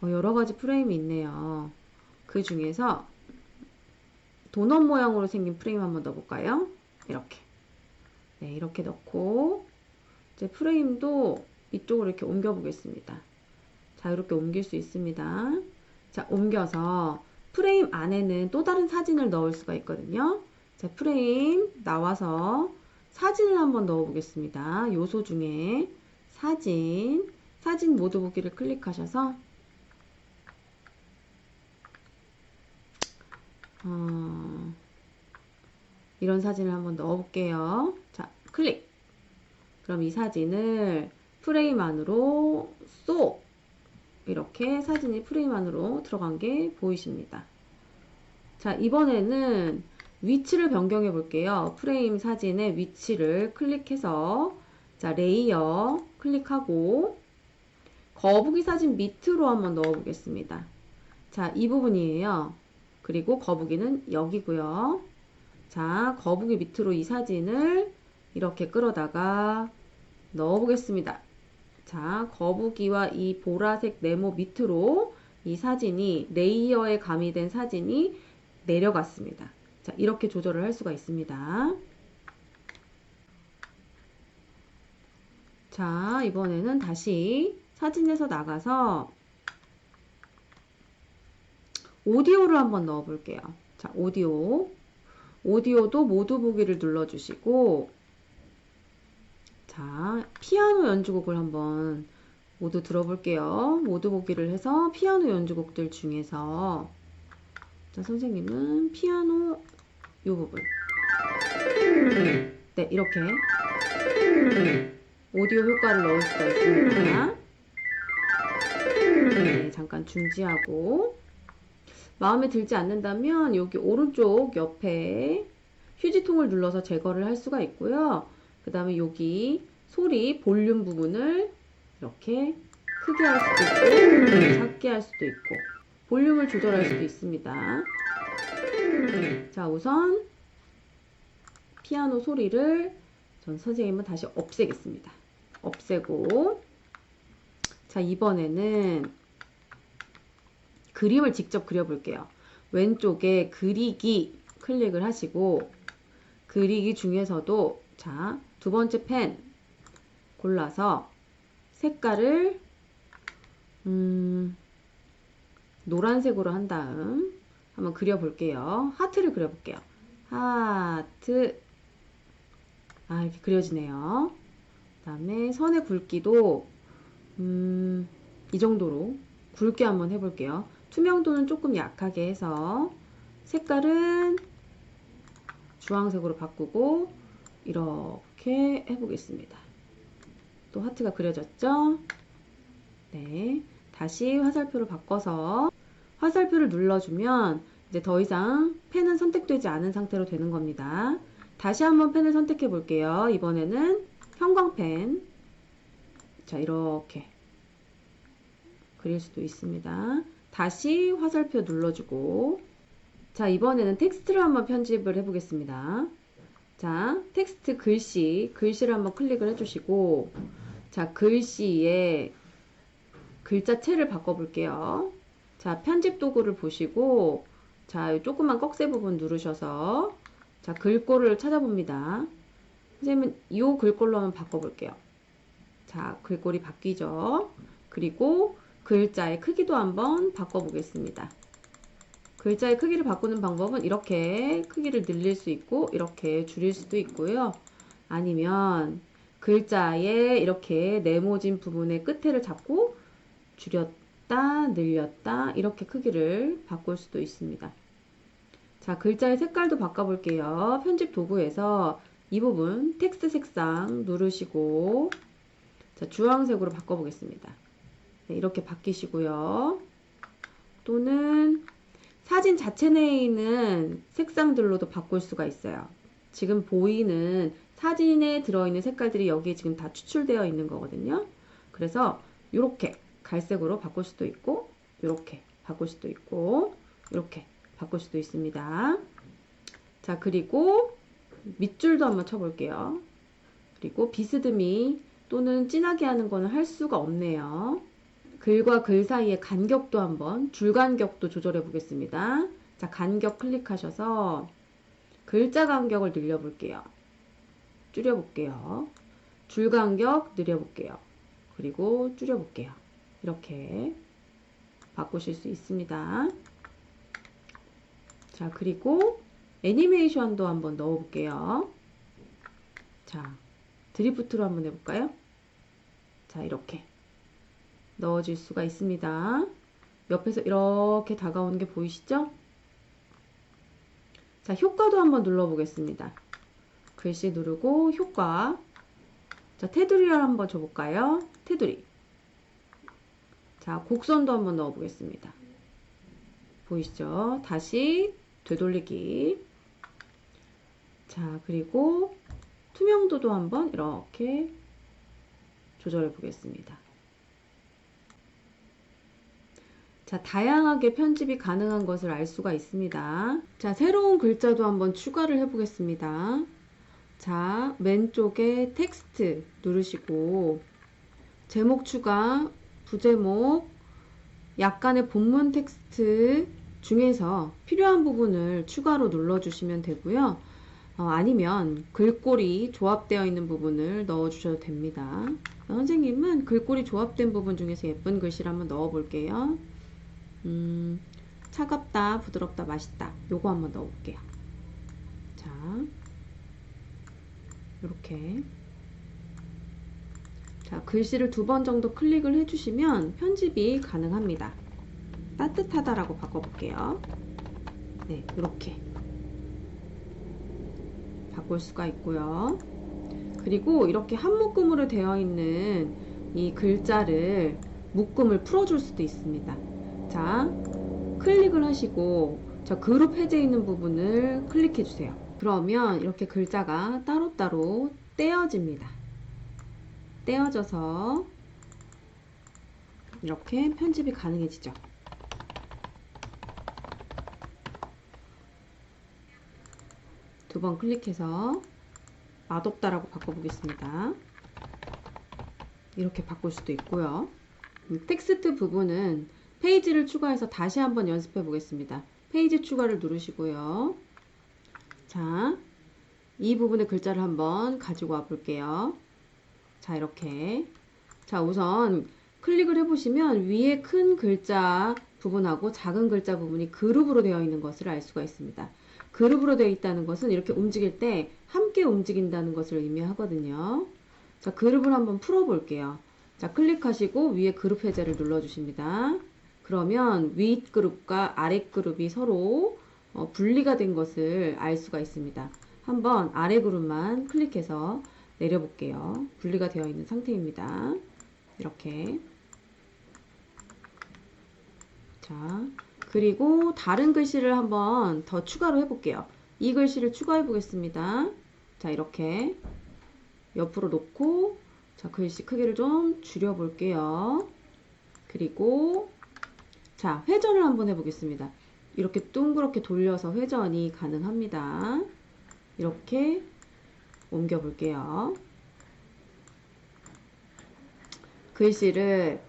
여러 가지 프레임이 있네요. 그 중에서 도넛 모양으로 생긴 프레임 한번 넣어볼까요? 이렇게. 네, 이렇게 넣고, 이제 프레임도 이쪽으로 이렇게 옮겨 보겠습니다. 자, 이렇게 옮길 수 있습니다. 자, 옮겨서 프레임 안에는 또 다른 사진을 넣을 수가 있거든요. 자, 프레임 나와서 사진을 한번 넣어 보겠습니다. 요소 중에 사진 모두 보기를 클릭하셔서 이런 사진을 한번 넣어 볼게요. 자, 클릭. 그럼 이 사진을 프레임 안으로 쏙 이렇게 사진이 프레임 안으로 들어간 게 보이십니다. 자, 이번에는 위치를 변경해 볼게요. 프레임 사진의 위치를 클릭해서 자, 레이어 클릭하고 거북이 사진 밑으로 한번 넣어 보겠습니다. 자, 이 부분이에요. 그리고 거북이는 여기고요. 자, 거북이 밑으로 이 사진을 이렇게 끌어다가 넣어 보겠습니다. 자, 거북이와 이 보라색 네모 밑으로 이 사진이 레이어에 가미된 사진이 내려갔습니다. 자, 이렇게 조절을 할 수가 있습니다. 자, 이번에는 다시 사진에서 나가서 오디오를 한번 넣어 볼게요. 자, 오디오도 모두 보기를 눌러주시고 자, 피아노 연주곡을 한번 모두 들어볼게요. 모두 보기를 해서 피아노 연주곡들 중에서 자, 선생님은 피아노 이 부분 네, 이렇게 오디오 효과를 넣을 수가 있습니다. 네, 잠깐 중지하고 마음에 들지 않는다면 여기 오른쪽 옆에 휴지통을 눌러서 제거를 할 수가 있고요. 그 다음에 여기 소리 볼륨 부분을 이렇게 크게 할 수도 있고 작게 할 수도 있고 볼륨을 조절할 수도 있습니다. 자, 우선 피아노 소리를 전 선생님은 다시 없애겠습니다. 없애고 자, 이번에는 그림을 직접 그려볼게요. 왼쪽에 그리기 클릭을 하시고 그리기 중에서도 자, 두 번째 펜 골라서 색깔을 노란색으로 한 다음 한번 그려볼게요. 하트를 그려볼게요. 하트 이렇게 그려지네요. 그 다음에 선의 굵기도 이 정도로 굵게 한번 해볼게요. 투명도는 조금 약하게 해서 색깔은 주황색으로 바꾸고 이렇게 해보겠습니다. 또 하트가 그려졌죠? 네, 다시 화살표를 바꿔서 화살표를 눌러주면 이제 더 이상 펜은 선택되지 않은 상태로 되는 겁니다. 다시 한번 펜을 선택해 볼게요. 이번에는 형광펜. 자, 이렇게 그릴 수도 있습니다. 다시 화살표 눌러주고 자, 이번에는 텍스트를 한번 편집을 해보겠습니다. 자, 텍스트 글씨를 한번 클릭을 해주시고 자, 글씨에 글자체를 바꿔볼게요. 자, 편집 도구를 보시고 자, 조그만 꺽쇠 부분 누르셔서 자, 글꼴을 찾아봅니다. 선생님은 이 글꼴로 한번 바꿔볼게요. 자, 글꼴이 바뀌죠. 그리고 글자의 크기도 한번 바꿔보겠습니다. 글자의 크기를 바꾸는 방법은 이렇게 크기를 늘릴 수 있고 이렇게 줄일 수도 있고요. 아니면 글자의 이렇게 네모진 부분의 끝에를 잡고 줄였다, 늘렸다 이렇게 크기를 바꿀 수도 있습니다. 자, 글자의 색깔도 바꿔볼게요. 편집 도구에서 이 부분 텍스트 색상 누르시고 자, 주황색으로 바꿔보겠습니다. 네, 이렇게 바뀌시고요. 또는 사진 자체 내에 있는 색상들로도 바꿀 수가 있어요. 지금 보이는 사진에 들어있는 색깔들이 여기에 지금 다 추출되어 있는 거거든요. 그래서 이렇게 갈색으로 바꿀 수도 있고 이렇게 바꿀 수도 있고 이렇게 바꿀 수도 있습니다. 자, 그리고 밑줄도 한번 쳐볼게요. 그리고 비스듬히 또는 진하게 하는 거는 할 수가 없네요. 글과 글 사이의 간격도 한번, 줄 간격도 조절해 보겠습니다. 자, 간격 클릭하셔서 글자 간격을 늘려볼게요. 줄여볼게요. 줄 간격 늘려볼게요. 그리고 줄여볼게요. 이렇게 바꾸실 수 있습니다. 자, 그리고 애니메이션도 한번 넣어볼게요. 자, 드리프트로 한번 해볼까요? 자, 이렇게 넣어줄 수가 있습니다. 옆에서 이렇게 다가오는 게 보이시죠? 자, 효과도 한번 눌러보겠습니다. 글씨 누르고 효과. 자, 테두리를 한번 줘볼까요? 테두리. 자, 곡선도 한번 넣어보겠습니다. 보이시죠? 다시 되돌리기. 자, 그리고 투명도도 한번 이렇게 조절해 보겠습니다. 자, 다양하게 편집이 가능한 것을 알 수가 있습니다. 자, 새로운 글자도 한번 추가를 해 보겠습니다. 자, 왼쪽에 텍스트 누르시고 제목 추가, 부제목, 약간의 본문 텍스트 중에서 필요한 부분을 추가로 눌러주시면 되고요. 아니면 글꼴이 조합되어 있는 부분을 넣어주셔도 됩니다. 선생님은 글꼴이 조합된 부분 중에서 예쁜 글씨를 한번 넣어 볼게요. 차갑다, 부드럽다, 맛있다. 요거 한번 넣어 볼게요. 자, 이렇게. 자, 글씨를 2번 정도 클릭을 해주시면 편집이 가능합니다. 따뜻하다라고 바꿔볼게요. 네, 이렇게 바꿀 수가 있고요. 그리고 이렇게 한 묶음으로 되어 있는 이 글자를 묶음을 풀어줄 수도 있습니다. 자, 클릭을 하시고 저 그룹 해제 있는 부분을 클릭해 주세요. 그러면 이렇게 글자가 따로따로 떼어집니다. 떼어져서 이렇게 편집이 가능해지죠. 두 번 클릭해서 맛없다라고 바꿔보겠습니다. 이렇게 바꿀 수도 있고요. 텍스트 부분은 페이지를 추가해서 다시 한번 연습해 보겠습니다. 페이지 추가를 누르시고요. 자, 이 부분의 글자를 한번 가지고 와 볼게요. 자, 이렇게. 자, 우선 클릭을 해보시면 위에 큰 글자 부분하고 작은 글자 부분이 그룹으로 되어 있는 것을 알 수가 있습니다. 그룹으로 되어 있다는 것은 이렇게 움직일 때 함께 움직인다는 것을 의미하거든요. 자, 그룹을 한번 풀어 볼게요. 자, 클릭하시고 위에 그룹 해제를 눌러 주십니다. 그러면 위 그룹과 아래 그룹이 서로 분리가 된 것을 알 수가 있습니다. 한번 아래 그룹만 클릭해서 내려볼게요. 분리가 되어 있는 상태입니다. 이렇게. 자, 그리고 다른 글씨를 한번 더 추가로 해볼게요. 이 글씨를 추가해 보겠습니다. 자, 이렇게 옆으로 놓고, 자, 글씨 크기를 좀 줄여 볼게요. 그리고 자, 회전을 한번 해보겠습니다. 이렇게 둥그렇게 돌려서 회전이 가능합니다. 이렇게 옮겨 볼게요. 글씨를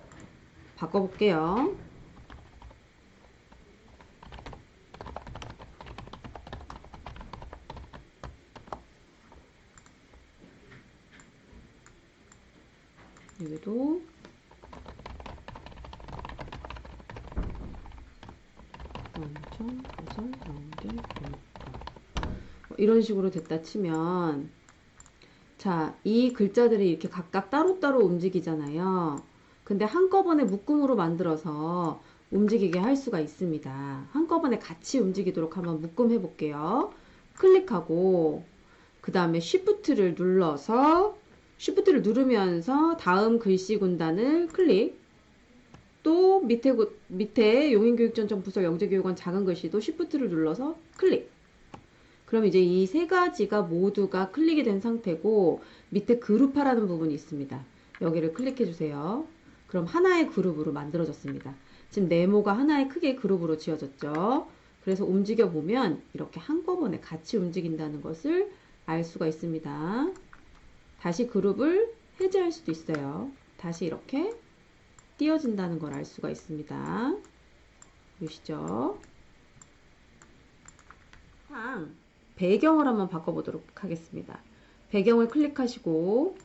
바꿔 볼게요. 여기도 완전 고설 연결 이런 식으로 됐다 치면, 자, 이 글자들이 이렇게 각각 따로따로 움직이잖아요. 근데 한꺼번에 묶음으로 만들어서 움직이게 할 수가 있습니다. 한꺼번에 같이 움직이도록 한번 묶음 해볼게요. 클릭하고 그 다음에 Shift를 눌러서 Shift를 누르면서 다음 글씨 군단을 클릭. 또 밑에 용인교육전정부서 영재교육원 작은 글씨도 Shift를 눌러서 클릭. 그럼 이제 이 세 가지가 모두가 클릭이 된 상태고 밑에 그룹하라는 부분이 있습니다. 여기를 클릭해 주세요. 그럼 하나의 그룹으로 만들어졌습니다. 지금 네모가 하나의 크게 그룹으로 지어졌죠. 그래서 움직여 보면 이렇게 한꺼번에 같이 움직인다는 것을 알 수가 있습니다. 다시 그룹을 해제할 수도 있어요. 다시 이렇게 띄어진다는 걸 알 수가 있습니다. 보시죠? 배경을 한번 바꿔보도록 하겠습니다. 배경을 클릭하시고,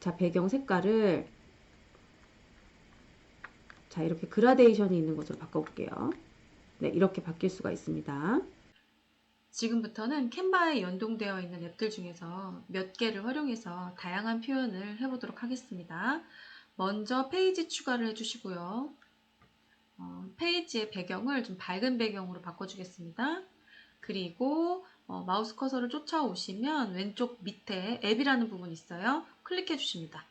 자, 배경 색깔을, 자, 이렇게 그라데이션이 있는 것으로 바꿔볼게요. 네, 이렇게 바뀔 수가 있습니다. 지금부터는 캔바에 연동되어 있는 앱들 중에서 몇 개를 활용해서 다양한 표현을 해보도록 하겠습니다. 먼저 페이지 추가를 해주시고요. 페이지의 배경을 좀 밝은 배경으로 바꿔주겠습니다. 그리고 마우스 커서를 쫓아오시면 왼쪽 밑에 앱이라는 부분이 있어요. 클릭해 주십니다.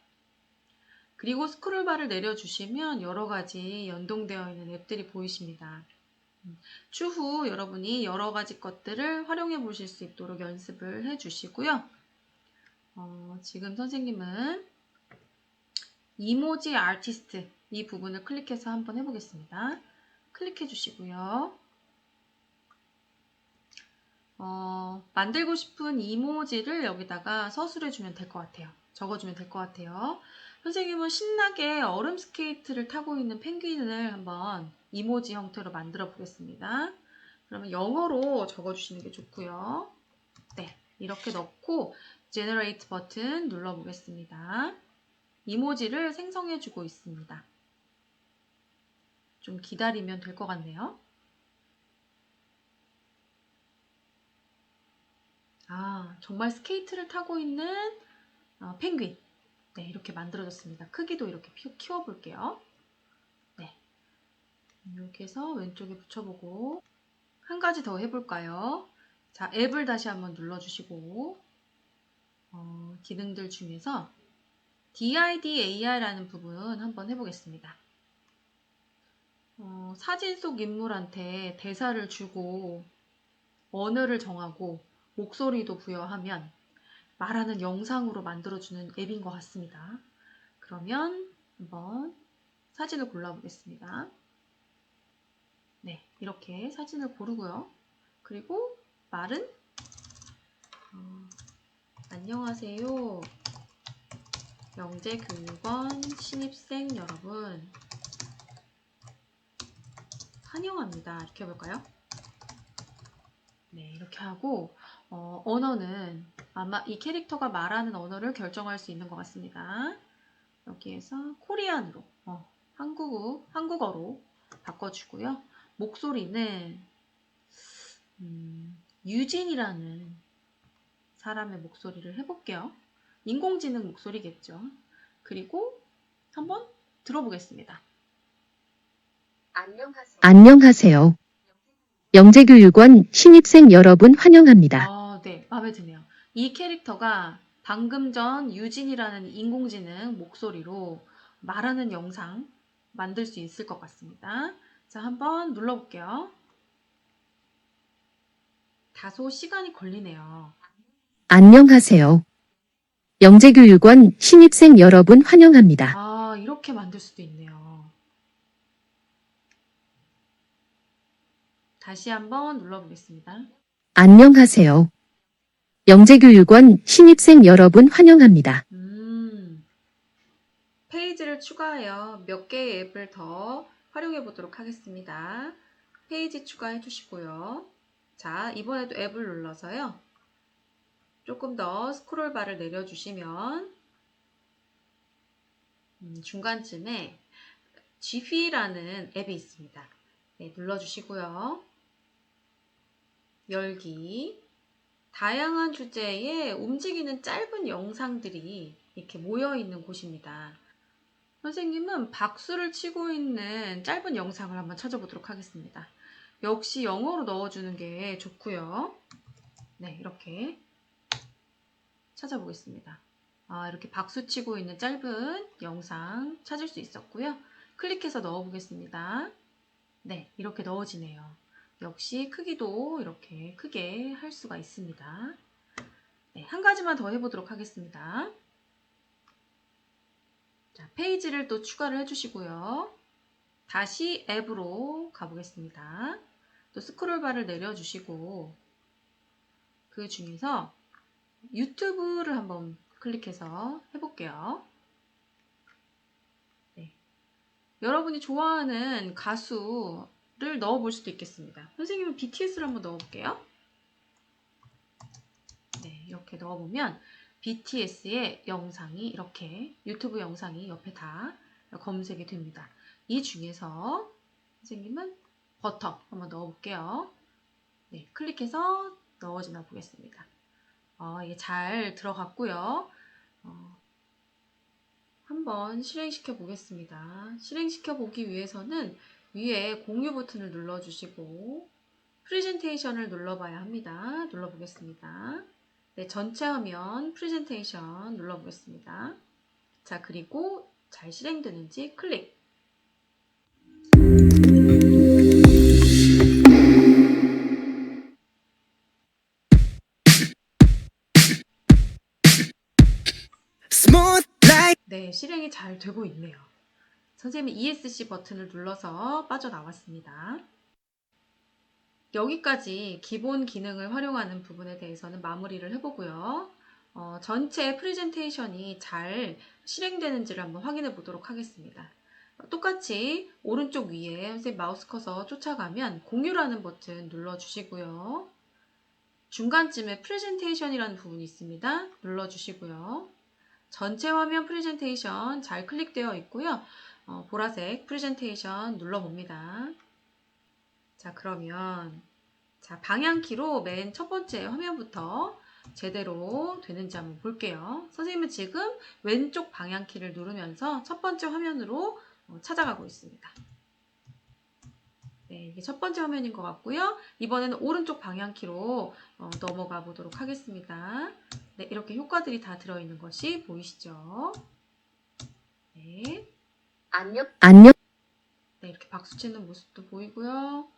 그리고 스크롤바를 내려주시면 여러 가지 연동되어 있는 앱들이 보이십니다. 추후 여러분이 여러 가지 것들을 활용해 보실 수 있도록 연습을 해 주시고요. 지금 선생님은 이모지 아티스트 이 부분을 클릭해서 한번 해보겠습니다. 클릭해 주시고요. 만들고 싶은 이모지를 여기다가 서술해 주면 될 것 같아요. 적어주면 될 것 같아요. 선생님은 신나게 얼음 스케이트를 타고 있는 펭귄을 한번 이모지 형태로 만들어 보겠습니다. 그러면 영어로 적어주시는 게 좋고요. 네, 이렇게 넣고 Generate 버튼 눌러 보겠습니다. 이모지를 생성해 주고 있습니다. 좀 기다리면 될 것 같네요. 정말 스케이트를 타고 있는 펭귄. 네, 이렇게 만들어졌습니다. 크기도 이렇게 키워볼게요. 네, 이렇게 해서 왼쪽에 붙여보고 한 가지 더 해볼까요? 자, 앱을 다시 한번 눌러주시고 기능들 중에서 DIDAR라는 부분 한번 해보겠습니다. 사진 속 인물한테 대사를 주고 언어를 정하고 목소리도 부여하면 말하는 영상으로 만들어주는 앱인 것 같습니다. 그러면 한번 사진을 골라보겠습니다. 네, 이렇게 사진을 고르고요. 그리고 말은 안녕하세요. 영재교육원 신입생 여러분 환영합니다. 이렇게 해볼까요? 네, 이렇게 하고 언어는 아마 이 캐릭터가 말하는 언어를 결정할 수 있는 것 같습니다. 여기에서 코리안으로 한국어로 바꿔주고요. 목소리는 유진이라는 사람의 목소리를 해볼게요. 인공지능 목소리겠죠. 그리고 한번 들어보겠습니다. 안녕하세요. 영재교육원 신입생 여러분 환영합니다. 네, 마음에 드네요. 이 캐릭터가 방금 전 유진이라는 인공지능 목소리로 말하는 영상 만들 수 있을 것 같습니다. 자, 한번 눌러볼게요. 다소 시간이 걸리네요. 안녕하세요. 영재교육원 신입생 여러분 환영합니다. 이렇게 만들 수도 있네요. 다시 한번 눌러보겠습니다. 안녕하세요. 영재교육원 신입생 여러분 환영합니다. 페이지를 추가하여 몇 개의 앱을 더 활용해 보도록 하겠습니다. 페이지 추가해 주시고요. 자, 이번에도 앱을 눌러서요. 조금 더 스크롤 바를 내려주시면 중간쯤에 지피라는 앱이 있습니다. 네, 눌러주시고요. 열기. 다양한 주제의 움직이는 짧은 영상들이 이렇게 모여있는 곳입니다. 선생님은 박수를 치고 있는 짧은 영상을 한번 찾아보도록 하겠습니다. 역시 영어로 넣어주는 게 좋고요. 네, 이렇게 찾아보겠습니다. 이렇게 박수 치고 있는 짧은 영상 찾을 수 있었고요. 클릭해서 넣어보겠습니다. 네, 이렇게 넣어지네요. 역시 크기도 이렇게 크게 할 수가 있습니다. 네, 한 가지만 더 해보도록 하겠습니다. 자, 페이지를 또 추가를 해주시고요. 다시 앱으로 가보겠습니다. 또 스크롤바를 내려주시고 그 중에서 유튜브를 한번 클릭해서 해볼게요. 네. 여러분이 좋아하는 가수를 넣어볼 수도 있겠습니다. 선생님은 BTS를 한번 넣어볼게요. 네, 이렇게 넣어보면 BTS의 영상이 이렇게 유튜브 영상이 옆에 다 검색이 됩니다. 이 중에서 선생님은 버터 한번 넣어볼게요. 네, 클릭해서 넣어지나 보겠습니다. 이게 잘 들어갔고요. 한번 실행시켜 보겠습니다. 실행시켜 보기 위해서는 위에 공유 버튼을 눌러주시고 프레젠테이션을 눌러봐야 합니다. 눌러보겠습니다. 네, 전체 화면 프레젠테이션 눌러보겠습니다. 자, 그리고 잘 실행되는지 클릭. 네, 실행이 잘 되고 있네요. 선생님이 ESC 버튼을 눌러서 빠져나왔습니다. 여기까지 기본 기능을 활용하는 부분에 대해서는 마무리를 해보고요. 전체 프레젠테이션이 잘 실행되는지를 한번 확인해 보도록 하겠습니다. 똑같이 오른쪽 위에 선생님 마우스 커서 쫓아가면 공유라는 버튼 눌러주시고요. 중간쯤에 프레젠테이션이라는 부분이 있습니다. 눌러주시고요. 전체 화면 프레젠테이션 잘 클릭되어 있고요. 보라색 프레젠테이션 눌러봅니다. 자, 그러면 방향키로 맨 첫 번째 화면부터 제대로 되는지 한번 볼게요. 선생님은 지금 왼쪽 방향키를 누르면서 첫 번째 화면으로 찾아가고 있습니다. 네, 이게 첫 번째 화면인 것 같고요. 이번에는 오른쪽 방향키로 넘어가 보도록 하겠습니다. 네, 이렇게 효과들이 다 들어있는 것이 보이시죠? 네. 안녕. 네, 이렇게 박수 치는 모습도 보이고요.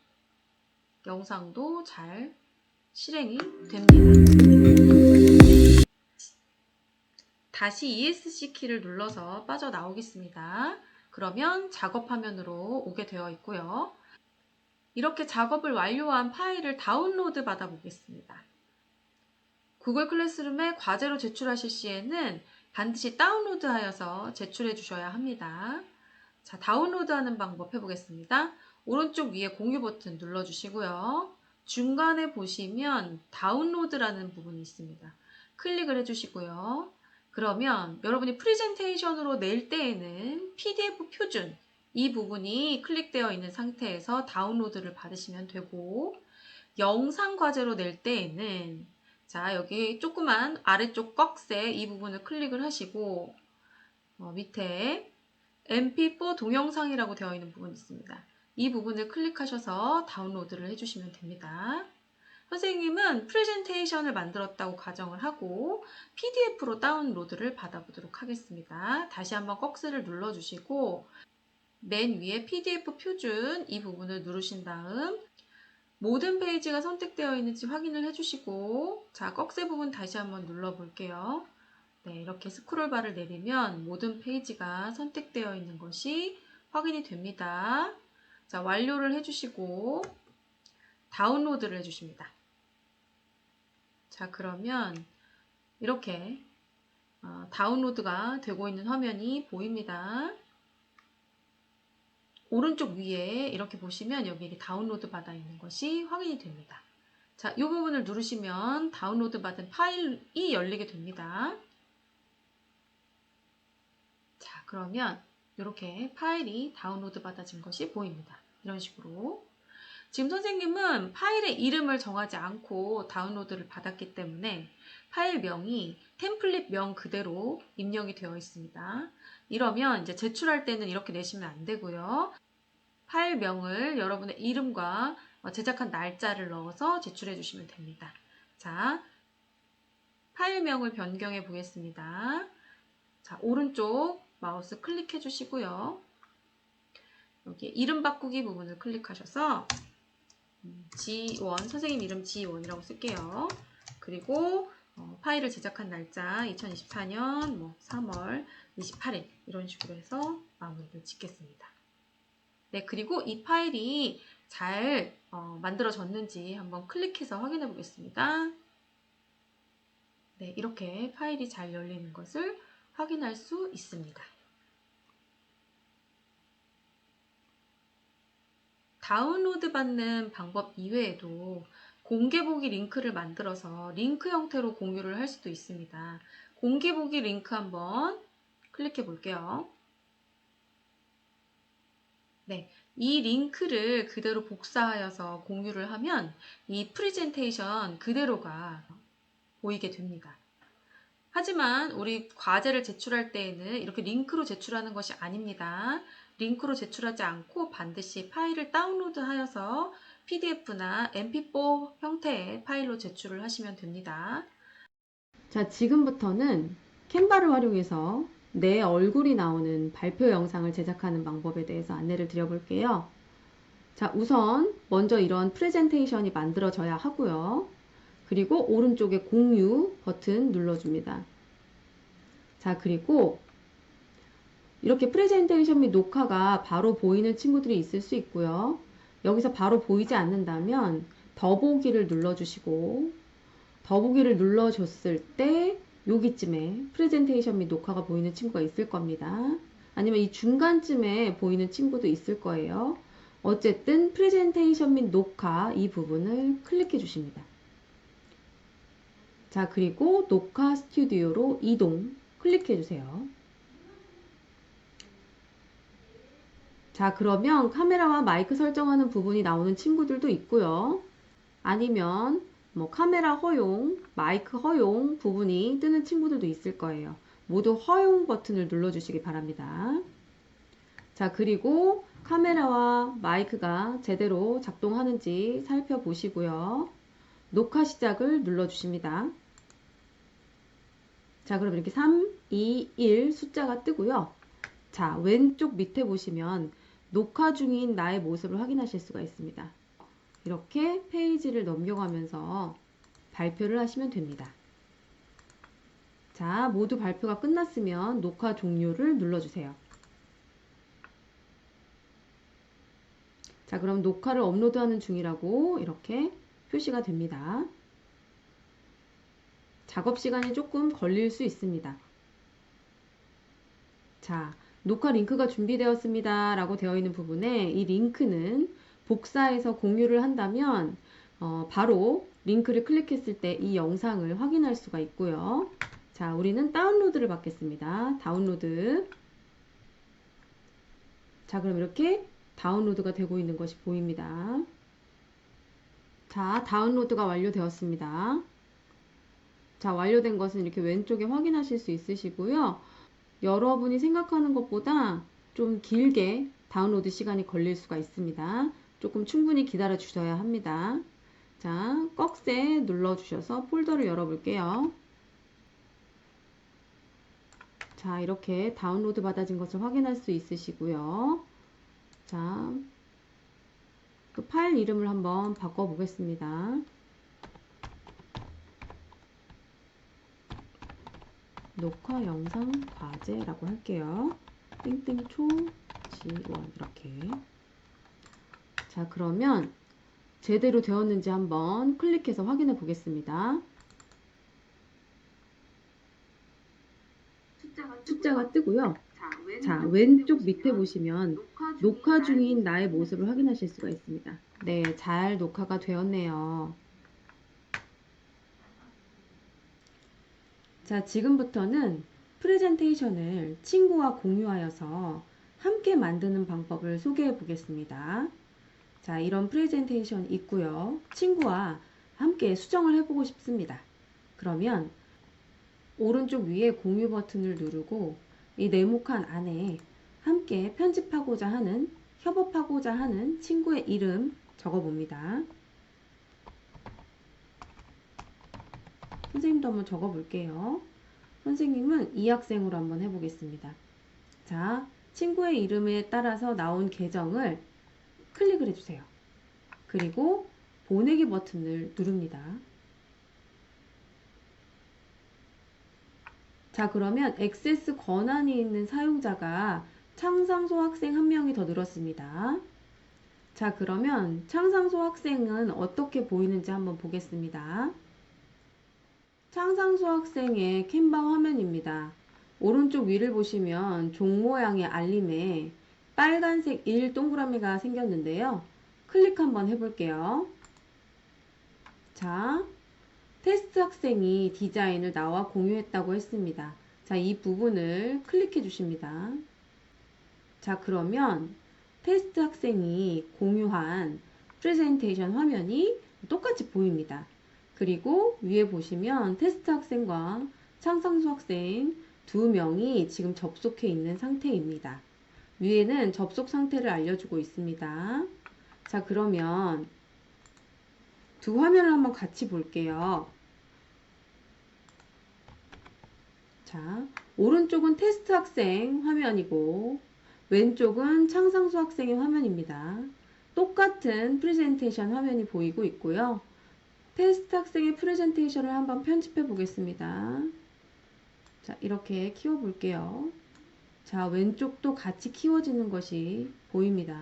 영상도 잘 실행이 됩니다. 다시 ESC 키를 눌러서 빠져나오겠습니다. 그러면 작업 화면으로 오게 되어 있고요. 이렇게 작업을 완료한 파일을 다운로드 받아 보겠습니다. 구글 클래스룸에 과제로 제출하실 시에는 반드시 다운로드 하여서 제출해 주셔야 합니다. 자, 다운로드 하는 방법 해보겠습니다. 오른쪽 위에 공유 버튼 눌러주시고요. 중간에 보시면 다운로드라는 부분이 있습니다. 클릭을 해주시고요. 그러면 여러분이 프레젠테이션으로 낼 때에는 PDF 표준 이 부분이 클릭되어 있는 상태에서 다운로드를 받으시면 되고 영상 과제로 낼 때에는 자, 여기 조그만 아래쪽 꺽쇠 이 부분을 클릭을 하시고 밑에 MP4 동영상이라고 되어 있는 부분이 있습니다. 이 부분을 클릭하셔서 다운로드를 해주시면 됩니다. 선생님은 프레젠테이션을 만들었다고 가정을 하고 PDF로 다운로드를 받아보도록 하겠습니다. 다시 한번 꺽쇠를 눌러주시고 맨 위에 PDF 표준 이 부분을 누르신 다음 모든 페이지가 선택되어 있는지 확인을 해주시고 자, 꺽쇠 부분 다시 한번 눌러볼게요. 네, 이렇게 스크롤바를 내리면 모든 페이지가 선택되어 있는 것이 확인이 됩니다. 자, 완료를 해주시고 다운로드를 해주십니다. 자, 그러면 이렇게 다운로드가 되고 있는 화면이 보입니다. 오른쪽 위에 이렇게 보시면 여기 다운로드 받아 있는 것이 확인이 됩니다. 자, 이 부분을 누르시면 다운로드 받은 파일이 열리게 됩니다. 자, 그러면 이렇게 파일이 다운로드 받아진 것이 보입니다. 이런 식으로. 지금 선생님은 파일의 이름을 정하지 않고 다운로드를 받았기 때문에 파일명이 템플릿명 그대로 입력이 되어 있습니다. 이러면 이제 제출할 때는 이렇게 내시면 안 되고요. 파일명을 여러분의 이름과 제작한 날짜를 넣어서 제출해 주시면 됩니다. 자, 파일명을 변경해 보겠습니다. 자, 오른쪽 마우스 클릭해 주시고요. 여기 이름 바꾸기 부분을 클릭하셔서 G1, 선생님 이름 G1이라고 쓸게요. 그리고 파일을 제작한 날짜 2024년 3월 28일 이런 식으로 해서 마무리를 짓겠습니다. 네, 그리고 이 파일이 잘 만들어졌는지 한번 클릭해서 확인해 보겠습니다. 네, 이렇게 파일이 잘 열리는 것을 확인할 수 있습니다. 다운로드 받는 방법 이외에도 공개 보기 링크를 만들어서 링크 형태로 공유를 할 수도 있습니다. 공개 보기 링크 한번 클릭해 볼게요. 네, 이 링크를 그대로 복사하여서 공유를 하면 이 프레젠테이션 그대로가 보이게 됩니다. 하지만 우리 과제를 제출할 때에는 이렇게 링크로 제출하는 것이 아닙니다. 링크로 제출하지 않고 반드시 파일을 다운로드하여서 PDF나 MP4 형태의 파일로 제출을 하시면 됩니다. 자, 지금부터는 캔바를 활용해서 내 얼굴이 나오는 발표 영상을 제작하는 방법에 대해서 안내를 드려볼게요. 자, 우선 먼저 이런 프레젠테이션이 만들어져야 하고요. 그리고 오른쪽에 공유 버튼 눌러줍니다. 자, 그리고 이렇게 프레젠테이션 및 녹화가 바로 보이는 친구들이 있을 수 있고요. 여기서 바로 보이지 않는다면 더보기를 눌러주시고, 더보기를 눌러줬을 때 여기쯤에 프레젠테이션 및 녹화가 보이는 친구가 있을 겁니다. 아니면 이 중간쯤에 보이는 친구도 있을 거예요. 어쨌든 프레젠테이션 및 녹화 이 부분을 클릭해 주십니다. 자, 그리고 녹화 스튜디오로 이동 클릭해 주세요. 자, 그러면 카메라와 마이크 설정하는 부분이 나오는 친구들도 있고요. 아니면 뭐 카메라 허용, 마이크 허용 부분이 뜨는 친구들도 있을 거예요. 모두 허용 버튼을 눌러주시기 바랍니다. 자, 그리고 카메라와 마이크가 제대로 작동하는지 살펴보시고요. 녹화 시작을 눌러주십니다. 자, 그럼 이렇게 3, 2, 1 숫자가 뜨고요. 자, 왼쪽 밑에 보시면 녹화 중인 나의 모습을 확인하실 수가 있습니다. 이렇게 페이지를 넘겨가면서 발표를 하시면 됩니다. 자, 모두 발표가 끝났으면 녹화 종료를 눌러주세요. 자, 그럼 녹화를 업로드하는 중이라고 이렇게 표시가 됩니다. 작업 시간이 조금 걸릴 수 있습니다. 자, 녹화 링크가 준비되었습니다 라고 되어 있는 부분에 이 링크는 복사해서 공유를 한다면 바로 링크를 클릭했을 때 이 영상을 확인할 수가 있고요. 자, 우리는 다운로드를 받겠습니다. 다운로드. 자, 그럼 이렇게 다운로드가 되고 있는 것이 보입니다. 자, 다운로드가 완료되었습니다. 자, 완료된 것은 이렇게 왼쪽에 확인하실 수 있으시고요. 여러분이 생각하는 것보다 좀 길게 다운로드 시간이 걸릴 수가 있습니다. 조금 충분히 기다려 주셔야 합니다. 자, 꺽쇠 눌러 주셔서 폴더를 열어 볼게요. 자, 이렇게 다운로드 받아진 것을 확인할 수 있으시고요. 자, 그 파일 이름을 한번 바꿔 보겠습니다. 녹화 영상 과제라고 할게요. 땡땡초 G1 이렇게. 자, 그러면 제대로 되었는지 한번 클릭해서 확인해 보겠습니다. 숫자가 뜨고요. 자, 왼쪽 밑에 보시면 녹화 중인 나의 모습을 확인하실 수가 있습니다. 네, 잘 녹화가 되었네요. 자, 지금부터는 프레젠테이션을 친구와 공유하여서 함께 만드는 방법을 소개해 보겠습니다. 자, 이런 프레젠테이션 있고요. 친구와 함께 수정을 해보고 싶습니다. 그러면 오른쪽 위에 공유 버튼을 누르고 이 네모칸 안에 함께 편집하고자 하는, 협업하고자 하는 친구의 이름 적어봅니다. 선생님도 한번 적어볼게요. 선생님은 이 학생으로 한번 해보겠습니다. 자, 친구의 이름에 따라서 나온 계정을 클릭을 해주세요. 그리고 보내기 버튼을 누릅니다. 자, 그러면 액세스 권한이 있는 사용자가 창상소 학생 한 명이 더 늘었습니다. 자, 그러면 창상소 학생은 어떻게 보이는지 한번 보겠습니다. 창상소 학생의 캔방 화면입니다. 오른쪽 위를 보시면 종 모양의 알림에 빨간색 1 동그라미가 생겼는데요. 클릭 한번 해볼게요. 자, 테스트 학생이 디자인을 나와 공유했다고 했습니다. 자, 이 부분을 클릭해 주십니다. 자, 그러면 테스트 학생이 공유한 프레젠테이션 화면이 똑같이 보입니다. 그리고 위에 보시면 테스트 학생과 창상소 학생 두 명이 지금 접속해 있는 상태입니다. 위에는 접속 상태를 알려주고 있습니다. 자, 그러면 두 화면을 한번 같이 볼게요. 자, 오른쪽은 테스트 학생 화면이고 왼쪽은 창상소 학생의 화면입니다. 똑같은 프레젠테이션 화면이 보이고 있고요. 테스트 학생의 프레젠테이션을 한번 편집해 보겠습니다. 자, 이렇게 키워 볼게요. 자, 왼쪽도 같이 키워지는 것이 보입니다.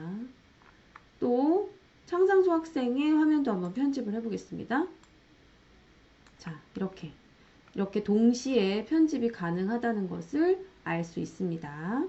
또 창상소 학생의 화면도 한번 편집을 해 보겠습니다. 자, 이렇게 동시에 편집이 가능하다는 것을 알 수 있습니다.